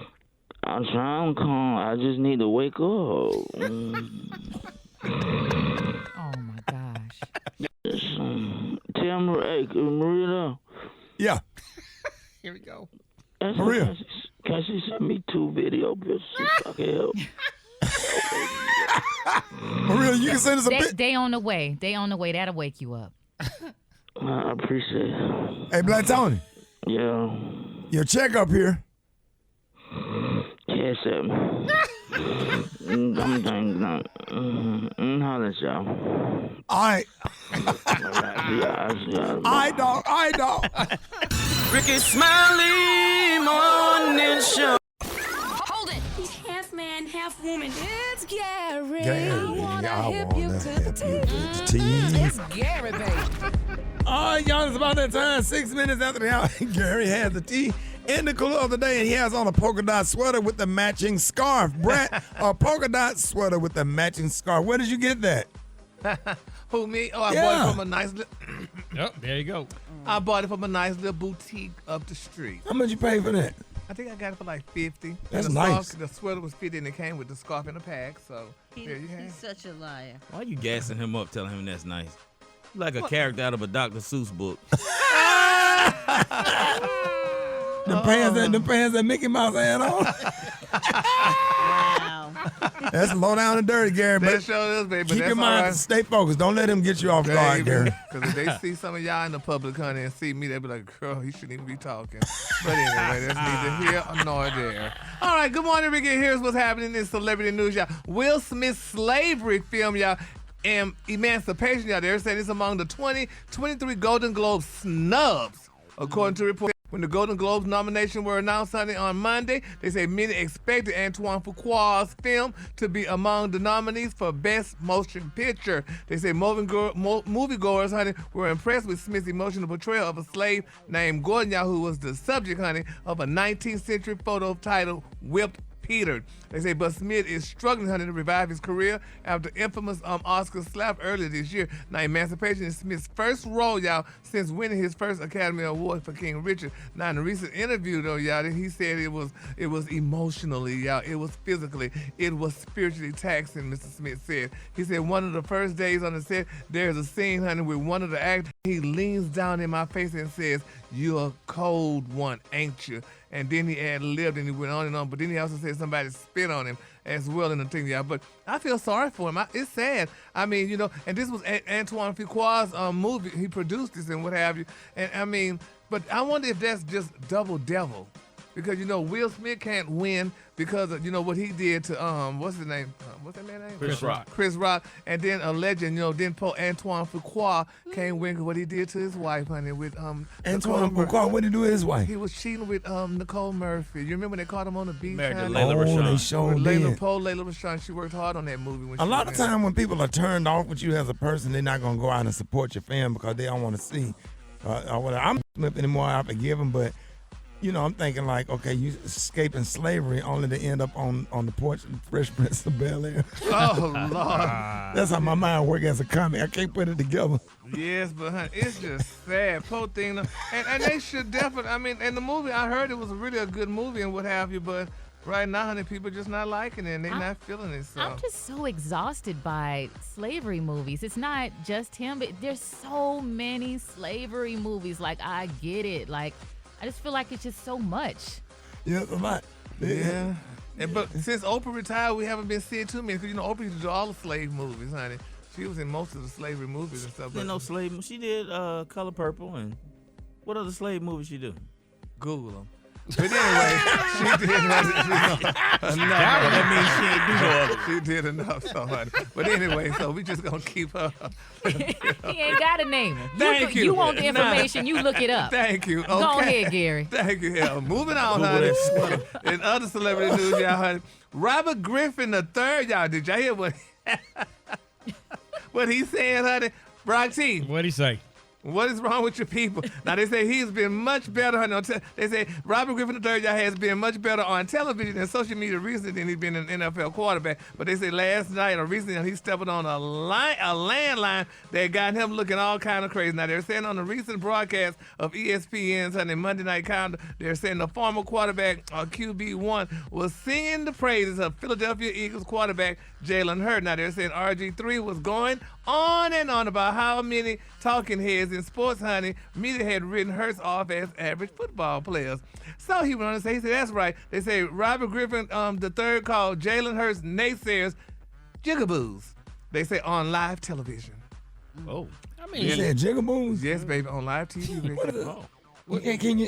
I'm trying to come. I just need to wake up. Oh my gosh. Tell me, hey, Maria. Yeah. Here we go. Maria. Can she send me 2 video pictures so I can help? Maria, you can send us a bit. They on the way. That'll wake you up. I appreciate it. Hey, Black Tony. Yeah. Your check up here. Yes, sir. I'm thinking, holla, y'all. All right. All right, dog. Rickey Smiley morning show. Hold it. He's half man, half woman. It's Gary. Gary, I wanna hip you to the tea. It's Gary, baby. All right, y'all, it's about that time. 6 minutes after the hour, Gary has the tea in the cooler of the day, and he has on a polka dot sweater with the matching scarf. Brett, a polka dot sweater with the matching scarf. Where did you get that? Who, me? Oh, I bought it from a nice little... Yep, there you go. I bought it from a nice little boutique up the street. How much you pay for that? I think I got it for like 50. That's and the nice. Scarf, the sweater was 50 and it came with the scarf in a pack. So there you have it. He's such a liar. Why you gassing him up, telling him that's nice? You like a character out of a Dr. Seuss book. The pants that Mickey Mouse had on. Wow. That's low down and dirty, Gary. That But sure is, baby. keep That's your mind, right. stay focused. Don't let him get you off guard, Gary. Because if they see some of y'all in the public, honey, and see me, they be like, girl, he shouldn't even be talking. But anyway, that's neither here nor there. All right, good morning, Ricky. Here's what's happening in celebrity news, y'all. Will Smith's slavery film, y'all, and Emancipation, y'all, they're saying it's among the 2023 Golden Globe snubs, according to reports. When the Golden Globes nominations were announced on Monday, they say many expected Antoine Fuqua's film to be among the nominees for Best Motion Picture. They say moviegoers, honey, were impressed with Smith's emotional portrayal of a slave named Gordon, who was the subject, honey, of a 19th century photo titled Whipped Peter. They say, but Smith is struggling, honey, to revive his career after infamous Oscar slap earlier this year. Now, Emancipation is Smith's first role, y'all, since winning his first Academy Award for King Richard. Now, in a recent interview, though, y'all, he said it was emotionally, y'all, it was physically, it was spiritually taxing, Mr. Smith said. He said, one of the first days on the set, there's a scene, honey, with one of the actors. He leans down in my face and says, "You're a cold one, ain't you?" And then he ad-libbed and he went on and on. But then he also said somebody spit on him as well in the thing, y'all. But I feel sorry for him. It's sad. I mean, you know, and this was Antoine Fuqua's movie. He produced this and what have you. And I mean, but I wonder if that's just double devil. Because, you know, Will Smith can't win because of, you know, what he did to, what's his name? What's that man's name? Chris Rock. Chris Rock. And then a legend, you know, then Antoine Fuqua can't win because what he did to his wife, honey, with Antoine Fuqua, what did he do with his wife? He was cheating with Nicole Murphy. You remember when they caught him on the beach? Married to honey? Layla Rashawn. They sure did. Layla Rashawn, she worked hard on that movie. When A she lot of was in it. time when people are turned off with you as a person, they're not going to go out and support your fan because they don't want to see. I'm Smith anymore, I forgive him, but you know, I'm thinking like, okay, you escaping slavery only to end up on the porch of Fresh Prince of Bel-Air. Oh, Lord. That's how my mind works as a comic. I can't put it together. Yes, but honey, it's just sad. Poor thing. And they should definitely, I mean, and the movie, I heard it was really a good movie and what have you, but right now, honey, people just not liking it and they're not feeling it. So. I'm just so exhausted by slavery movies. It's not just him, but there's so many slavery movies. Like, I get it. Like, I just feel like it's just so much. Yeah, it's a lot. Yeah. But since Oprah retired, we haven't been seeing too many. Because, Oprah used to do all the slave movies, honey. She was in most of the slavery movies and stuff. She did no slave. She did Color Purple, and what other slave movies she do? Google them. But anyway, she did enough. That means she ain't do no other. She did enough, so honey. But anyway, so we just gonna keep her. He ain't got a name. Thank you. You want the information? You look it up. Thank you. Okay. Go ahead, Gary. Thank you. Yeah. Moving on, honey. In other celebrity news, y'all, honey. Robert Griffin III, y'all, did y'all hear what he said, honey? Brock T. What'd he say? What is wrong with your people? Now, they say he's been much better. They say Robert Griffin III has been much better on television and social media recently than he's been an NFL quarterback. But they say last night or recently he stepped on a landline that got him looking all kind of crazy. Now, they're saying on the recent broadcast of ESPN's Monday Night Countdown, they're saying the former quarterback, QB1, was singing the praises of Philadelphia Eagles quarterback Jalen Hurts. Now, they're saying RG3 was going on and on about how many talking heads in sports, honey, media had written Hurts off as average football players. So he went on to say, he said, that's right. They say Robert Griffin III called Jalen Hurts naysayers jigaboos. They say on live television. Oh. I mean, you said jigaboos? Yes, baby, on live TV.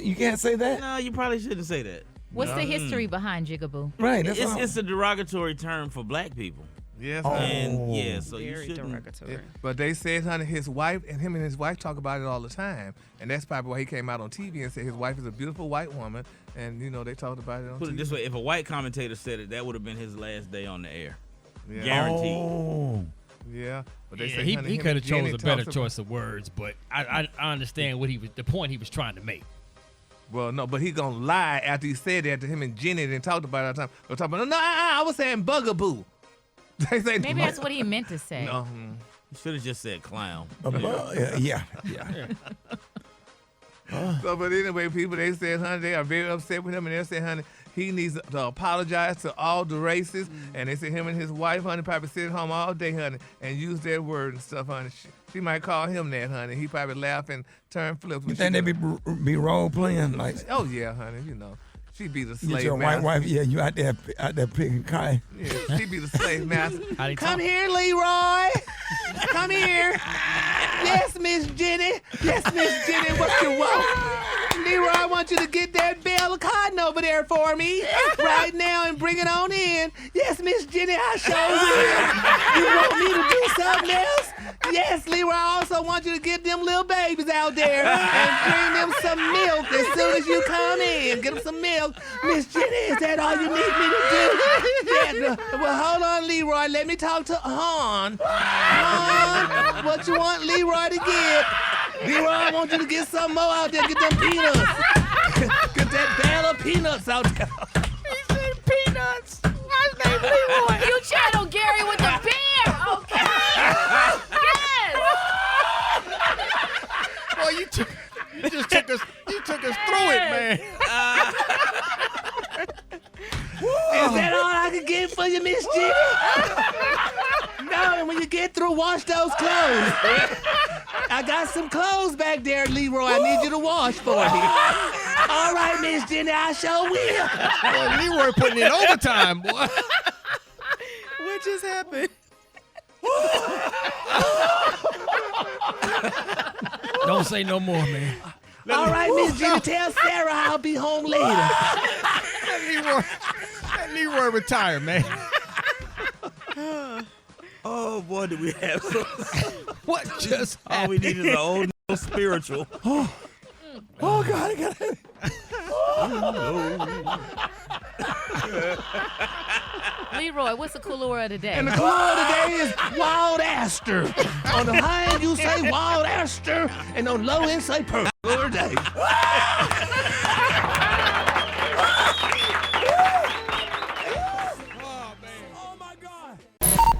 You can't say that? No, you probably shouldn't say that. What's the history behind jigaboo? Right. It's a derogatory term for black people. Yes, and yeah, so Very you shouldn't. derogatory. But they said, honey, his wife and his wife talk about it all the time, and that's probably why he came out on TV and said his wife is a beautiful white woman, and they talked about it on Put TV. it this way: if a white commentator said it, that would have been his last day on the air, Yeah. guaranteed. Oh. Yeah, but they Yeah, say, he honey, could have chose a better choice. choice of words, but I understand the point he was trying to make. Well, no, but he gonna lie after he said that to him and Jenny and talked about it all the time. They'll talk about, no, I was saying bugaboo. They say Maybe that's what he meant to say. No. You should have just said clown. Yeah. So, but anyway, people, they said, honey, they are very upset with him, and they said, honey, he needs to apologize to all the races. And they said him and his wife, honey, probably sit at home all day, honey, and use that word and stuff, honey. She might call him that, honey. He probably laugh and turn flips. You think they be role playing like? Oh yeah, honey. She be the slave Get your master. white wife, yeah, you out there picking cotton. Yeah, she be the slave master. Come here, Leroy. Come here. Yes, Miss Jenny. Yes, Miss Jenny, what you want? Leroy, I want you to get that bale of cotton over there for me right now and bring it on in. Yes, Miss Jenny, I sure will. You want me to do something else? Yes, Leroy, I also want you to get them little babies out there and bring them some milk as soon as you come in. Get them some milk. Miss Jenny, is that all you need me to do? Yeah, well, hold on, Leroy. Let me talk to Han. Han, what you want Leroy to get? Leroy, I want you to get some more out there. Get them peanuts. Get that bale of peanuts out there. He said peanuts. His name Leroy. You channel Gary with the beer. Okay. Yes. Boy, you just took us through it, man. Is that all I can get for you, Miss Jenny? No, and when you get through, wash those clothes. I got some clothes back there, Leroy. I need you to wash for me. All right, Miss Jenny, I sure will. Boy, Leroy putting in overtime, boy. What just happened? Don't say no more, man. All right, Miss Jenny, tell Sarah I'll be home later. Let Leroy retire, man. Oh boy, do we have some? What just all happened? we need is an old spiritual. Oh God, I got it. Leroy, what's the cool word of the day? And the cool word today is wild aster. On the high end, you say wild aster, and on the low end, say purple day.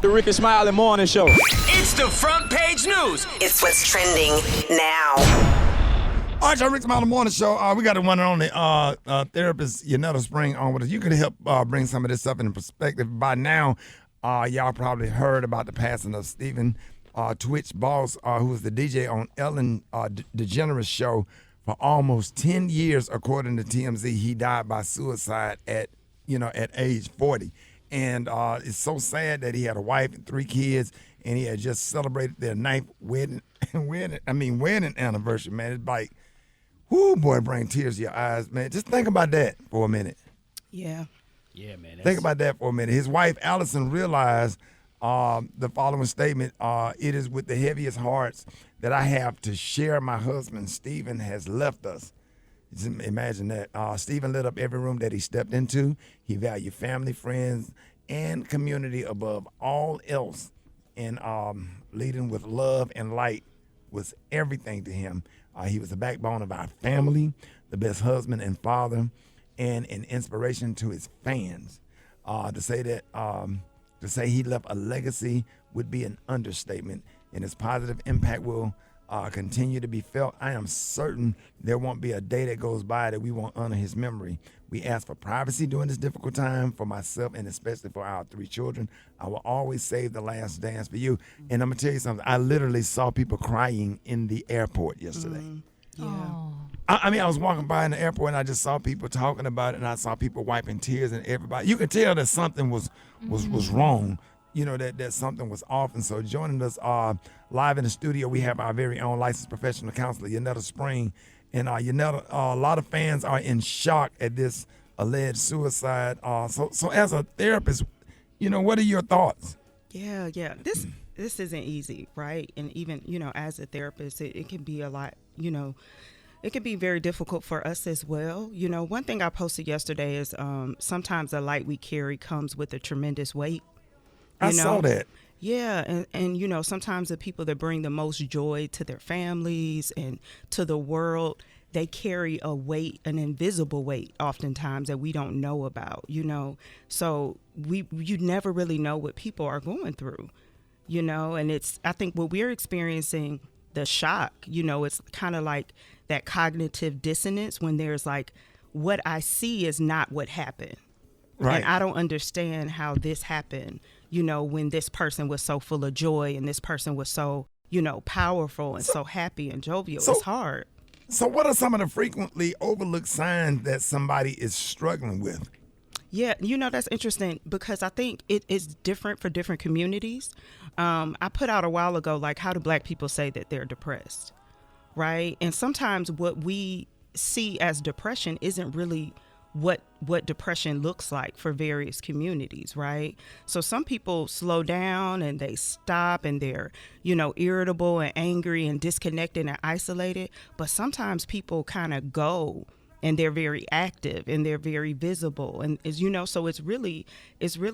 The Rickey Smiley Morning Show. It's the front page news. It's what's trending now. All right, y'all, Rickey Smiley Morning Show. We got the one and only therapist Yanetta Spring on with us. You could help bring some of this stuff into perspective. By now, y'all probably heard about the passing of Stephen Twitch Boss, who was the DJ on Ellen DeGeneres show for almost 10 years, according to TMZ. He died by suicide at at age 40. And it's so sad that he had a wife and 3 kids, and he had just celebrated their 9th wedding anniversary, man. It's like, whoo, boy, it brings tears to your eyes, man. Just think about that for a minute. Yeah. Yeah, man. Think about that for a minute. His wife, Allison, realized the following statement, it is with the heaviest hearts that I have to share my husband, Stephen, has left us. Just imagine that. Stephen lit up every room that he stepped into. He valued family, friends, and community above all else. And leading with love and light was everything to him. He was the backbone of our family, the best husband and father, and an inspiration to his fans. To say he left a legacy would be an understatement, and his positive impact will continue to be felt. I am certain there won't be a day that goes by that we won't honor his memory. We ask for privacy during this difficult time for myself and especially for our 3 children. I will always save the last dance for you. And I'm going to tell you something. I literally saw people crying in the airport yesterday. Yeah. I mean, I was walking by in the airport and I just saw people talking about it, and I saw people wiping tears, and everybody, you could tell that something was wrong. That something was off. And so joining us live in the studio, we have our very own licensed professional counselor, Yanetta Spring. And Yanetta, a lot of fans are in shock at this alleged suicide. So as a therapist, what are your thoughts? Yeah. This isn't easy, right? And even, as a therapist, it can be a lot, it can be very difficult for us as well. One thing I posted yesterday is sometimes the light we carry comes with a tremendous weight. I saw that. Yeah, and sometimes the people that bring the most joy to their families and to the world, they carry a weight, an invisible weight, oftentimes that we don't know about. So you never really know what people are going through. And I think what we're experiencing, the shock. It's kind of like that cognitive dissonance when there's like, what I see is not what happened. Right. And I don't understand how this happened. When this person was so full of joy and this person was so, powerful and so happy and jovial. It's hard. So what are some of the frequently overlooked signs that somebody is struggling with? Yeah, that's interesting because I think it is different for different communities. I put out a while ago, like, how do Black people say that they're depressed, right? And sometimes what we see as depression isn't really what depression looks like for various communities, right? So some people slow down and they stop and they're, irritable and angry and disconnected and isolated. But sometimes people kind of go and they're very active and they're very visible. And so it's really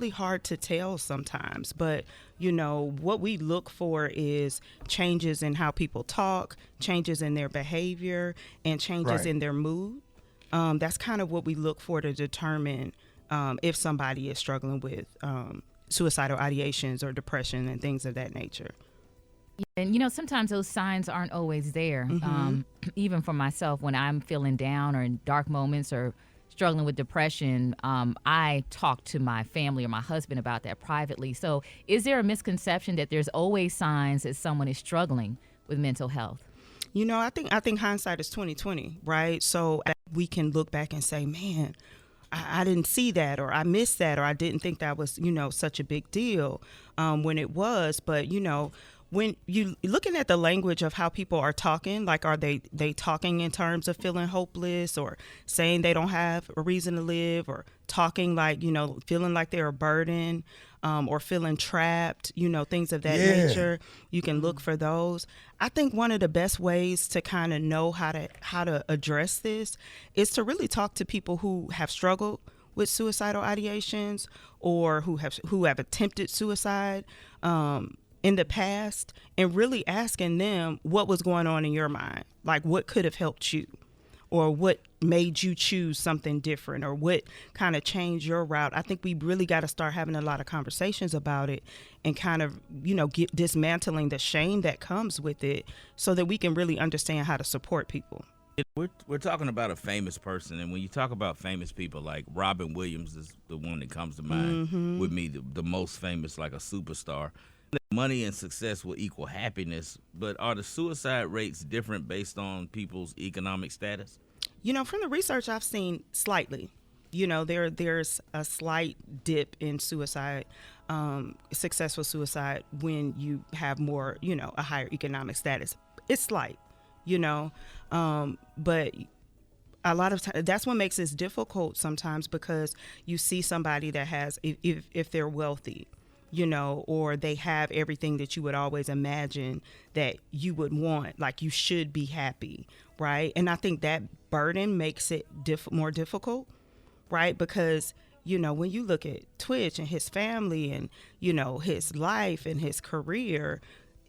hard to tell sometimes. But, what we look for is changes in how people talk, changes in their behavior, and changes in their mood. That's kind of what we look for to determine if somebody is struggling with suicidal ideations or depression and things of that nature. And, sometimes those signs aren't always there. Mm-hmm. Even for myself, when I'm feeling down or in dark moments or struggling with depression, I talk to my family or my husband about that privately. So is there a misconception that there's always signs that someone is struggling with mental health? I think hindsight is 20/20, right? So we can look back and say, man, I didn't see that, or I missed that, or I didn't think that was, such a big deal when it was. But, when you looking at the language of how people are talking, like, are they talking in terms of feeling hopeless or saying they don't have a reason to live, or talking like, feeling like they're a burden, or feeling trapped, things of that nature. You can look for those. I think one of the best ways to kind of know how to address this is to really talk to people who have struggled with suicidal ideations or who have attempted suicide in the past, and really asking them what was going on in your mind, like what could have helped you, or what made you choose something different, or what kind of changed your route. I think we really got to start having a lot of conversations about it and kind of, dismantling the shame that comes with it so that we can really understand how to support people. We're talking about a famous person, and when you talk about famous people, like Robin Williams is the one that comes to mind with me, the most famous, like a superstar. Money and success will equal happiness, but are the suicide rates different based on people's economic status? From the research I've seen, slightly. there's a slight dip in suicide, successful suicide, when you have more, a higher economic status. It's slight, but a lot of times that's what makes this difficult sometimes, because you see somebody that has, if they're wealthy, or they have everything that you would always imagine that you would want, like you should be happy, right? And I think that burden makes it more difficult, right? Because, when you look at Twitch and his family and, his life and his career,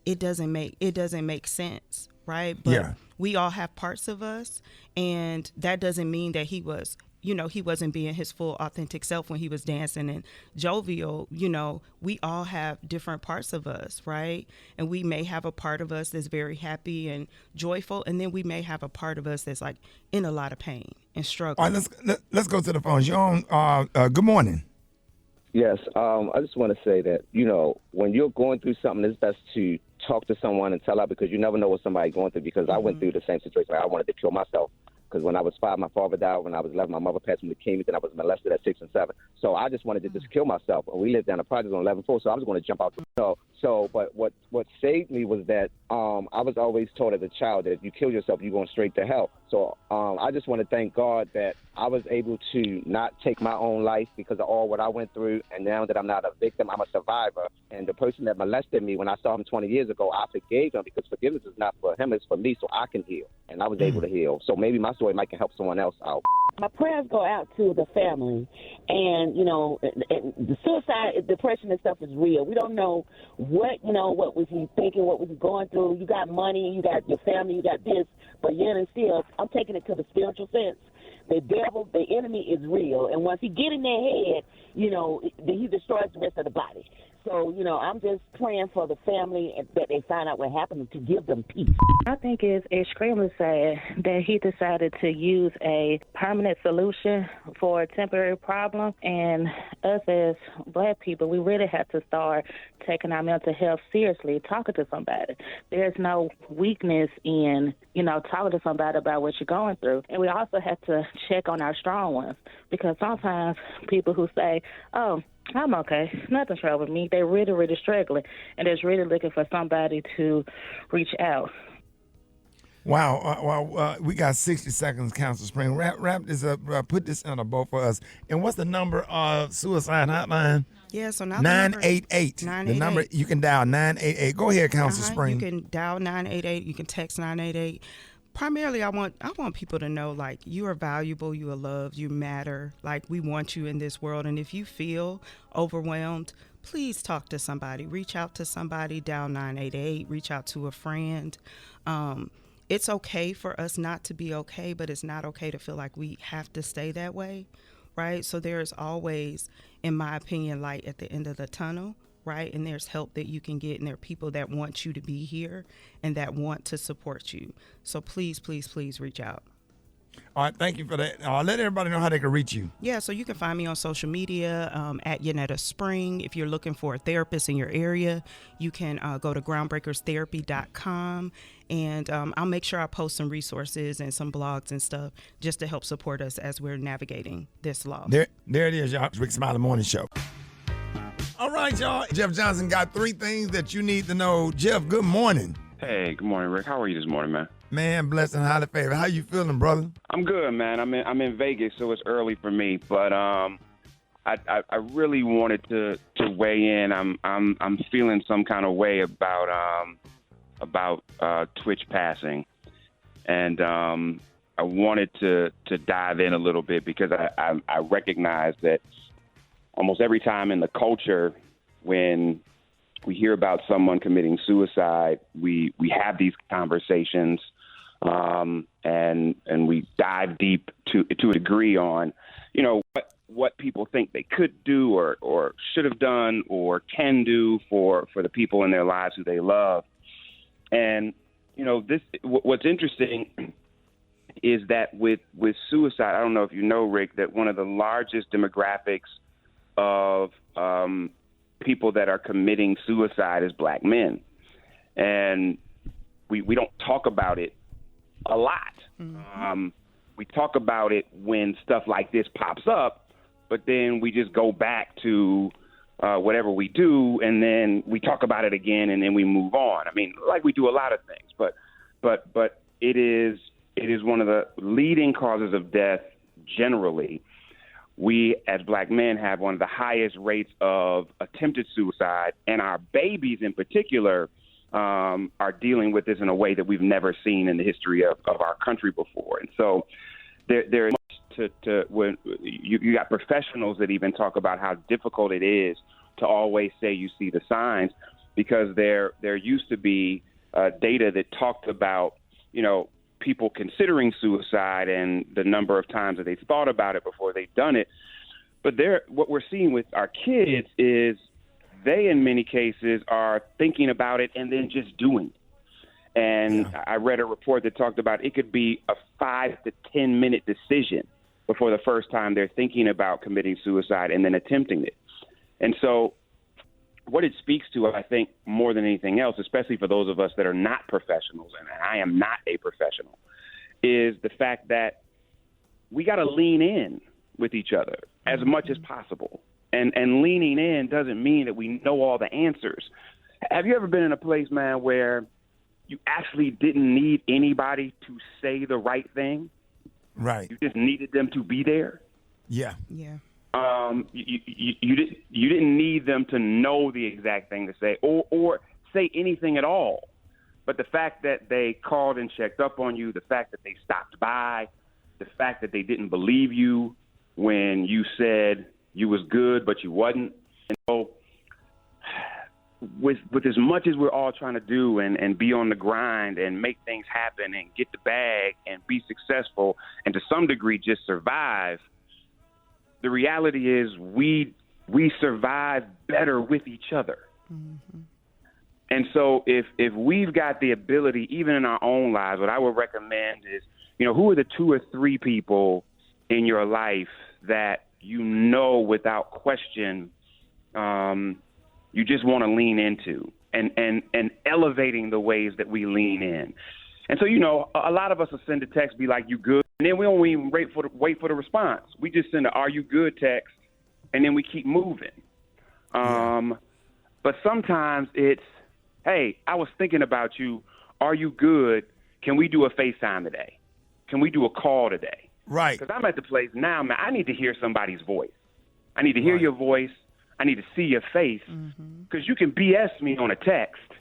it doesn't make sense, right? But we all have parts of us, and that doesn't mean that he wasn't being his full authentic self when he was dancing and jovial. We all have different parts of us, right? And we may have a part of us that's very happy and joyful, and then we may have a part of us that's like in a lot of pain and struggle. All right, let's go to the phones. You're on. Good morning. Yes, I just want to say that, when you're going through something, it's best to talk to someone and tell out, because you never know what somebody's going through, because I went through the same situation. I wanted to kill myself. Because when I was 5, my father died. When I was 11, my mother passed from leukemia. Then I was molested at 6 and 7. So I just wanted to just kill myself. And we lived down the project on 11th floor, so I was going to jump out the window. But what saved me was that I was always taught as a child that if you kill yourself, you're going straight to hell. So I just want to thank God that I was able to not take my own life because of all what I went through. And now that I'm not a victim, I'm a survivor. And the person that molested me, when I saw him 20 years ago, I forgave him, because forgiveness is not for him, it's for me, so I can heal. And I was able to heal. So maybe my story might can help someone else out. My prayers go out to the family, and the suicide, depression, and stuff is real. We don't know what was he thinking, what was he going through. You got money, you got your family, you got this, but yet and still, I'm taking it to the spiritual sense. The devil, the enemy is real, and once he get in their head, he destroys the rest of the body. So, I'm just praying for the family and that they find out what happened to give them peace. I think it's extremely sad that he decided to use a permanent solution for a temporary problem. And us as Black people, we really have to start taking our mental health seriously, talking to somebody. There's no weakness in, talking to somebody about what you're going through. And we also have to check on our strong ones, because sometimes people who say, oh, I'm okay, nothing's wrong with me, they're really, really struggling, and they're really looking for somebody to reach out. Wow. We got 60 seconds, Council Spring. Wrap this up. Put this on a bowl for us. And what's the number of suicide hotline? Yeah, so now 988. The number you can dial 988. Go ahead, Council Spring. You can dial 988. You can text 988. Primarily, I want people to know, like, you are valuable, you are loved, you matter. Like, we want you in this world. And if you feel overwhelmed, please talk to somebody. Reach out to somebody, dial 988, reach out to a friend. It's okay for us not to be okay, but it's not okay to feel like we have to stay that way, right? So there's always, in my opinion, light at the end of the tunnel. Right? And there's help that you can get, and there are people that want you to be here and that want to support you. So please, please, please reach out. All right, thank you for that. Let everybody know how they can reach you. Yeah, so you can find me on social media at Yanetta Spring. If you're looking for a therapist in your area, you can go to groundbreakerstherapy.com, and I'll make sure I post some resources and some blogs and stuff just to help support us as we're navigating this loss. There it is, y'all. It's Rickey Smiley Morning Show. All right, y'all. Jeff Johnson got 3 things that you need to know. Jeff, good morning. Hey, good morning, Rick. How are you this morning, man? Man, blessed and highly favored. How you feeling, brother? I'm good, man. I'm in Vegas, so it's early for me. But I really wanted to weigh in. I'm feeling some kind of way about Twitch passing, and I wanted to dive in a little bit, because I recognize that almost every time in the culture when we hear about someone committing suicide, we have these conversations, and we dive deep to a degree on, what people think they could do or should have done or can do for the people in their lives who they love. And, what's interesting is that with suicide, I don't know if you know, Rick, that one of the largest demographics of people that are committing suicide is Black men. And we don't talk about it a lot. Mm-hmm. we talk about it when stuff like this pops up, but then we just go back to whatever we do, and then we talk about it again, and then we move on. I mean, like we do a lot of things, but it is one of the leading causes of death generally. We, as black men, have one of the highest rates of attempted suicide, and our babies in particular are dealing with this in a way that we've never seen in the history of our country before. And so there is much to when you got professionals that even talk about how difficult it is to always say you see the signs, because there used to be data that talked about, people considering suicide and the number of times that they've thought about it before they've done it. But what we're seeing with our kids is they, in many cases, are thinking about it and then just doing it. And I read a report that talked about it could be a 5 to 10 minute decision before the first time they're thinking about committing suicide and then attempting it. And so what it speaks to, I think, more than anything else, especially for those of us that are not professionals, and I am not a professional, is the fact that we got to lean in with each other as much as possible. And leaning in doesn't mean that we know all the answers. Have you ever been in a place, man, where you actually didn't need anybody to say the right thing? Right. You just needed them to be there? Yeah. Yeah. You didn't need them to know the exact thing to say or say anything at all. But the fact that they called and checked up on you, the fact that they stopped by, the fact that they didn't believe you when you said you was good but you wasn't. And so with as much as we're all trying to do and be on the grind and make things happen and get the bag and be successful and to some degree just survive, the reality is we survive better with each other. Mm-hmm. And so if we've got the ability, even in our own lives, what I would recommend is, who are the 2 or 3 people in your life that without question you just want to lean into and elevating the ways that we lean in. And so, a lot of us will send a text, be like, you good? And then we don't even wait for the response. We just send a "Are you good?" text, and then we keep moving. But sometimes it's, "Hey, I was thinking about you. Are you good? Can we do a FaceTime today? Can we do a call today?" Right. Because I'm at the place now, man, I need to hear somebody's voice. I need to hear your voice. I need to see your face. Because you can BS me on a text.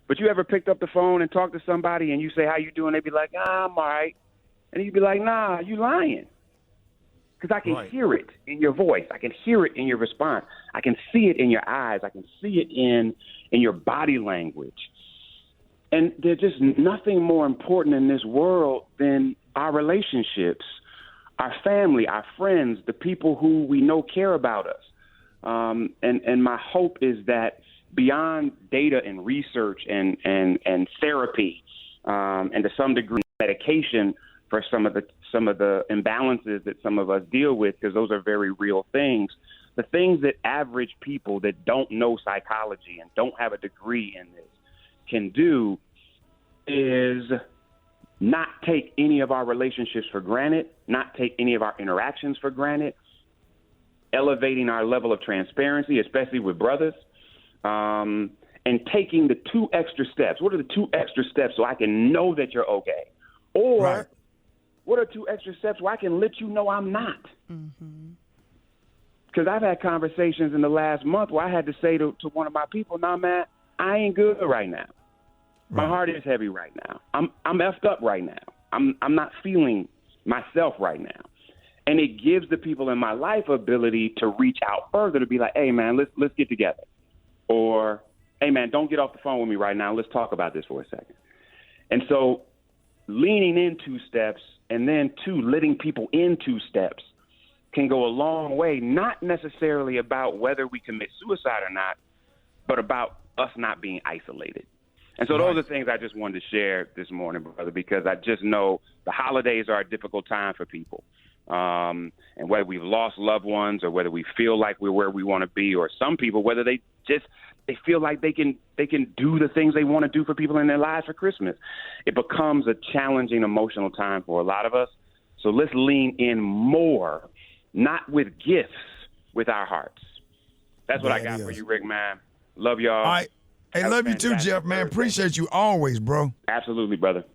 But you ever picked up the phone and talked to somebody and you say, "How you doing?" They be like, "I'm all right." And you'd be like, "Nah, you lying." Because I can hear it in your voice. I can hear it in your response. I can see it in your eyes. I can see it in your body language. And there's just nothing more important in this world than our relationships, our family, our friends, the people who we know care about us. And my hope is that beyond data and research and therapy, and to some degree medication for some of the imbalances that some of us deal with, because those are very real things, the things that average people that don't know psychology and don't have a degree in this can do is not take any of our relationships for granted, not take any of our interactions for granted, elevating our level of transparency, especially with brothers, and taking the 2 extra steps. What are the 2 extra steps so I can know that you're okay? Or what are 2 extra steps where I can let you know I'm not? Because I've had conversations in the last month where I had to say to one of my people, "Nah, man, I ain't good right now. My heart is heavy right now. I'm effed up right now. I'm not feeling myself right now." And it gives the people in my life ability to reach out further, to be like, "Hey, man, let's get together." Or, "Hey, man, don't get off the phone with me right now. Let's talk about this for a second." And so leaning in 2 steps and then 2, letting people in 2 steps can go a long way, not necessarily about whether we commit suicide or not, but about us not being isolated. And so those are things I just wanted to share this morning, brother, because I just know the holidays are a difficult time for people. And whether we've lost loved ones or whether we feel like we're where we want to be, or some people, whether they feel like they can do the things they want to do for people in their lives for Christmas. It becomes a challenging emotional time for a lot of us. So let's lean in more, not with gifts, with our hearts. That's what I got for you, Rick, man. Love y'all. All right. Hey, love you too, Jeff, man. Appreciate you always, bro. Absolutely, brother.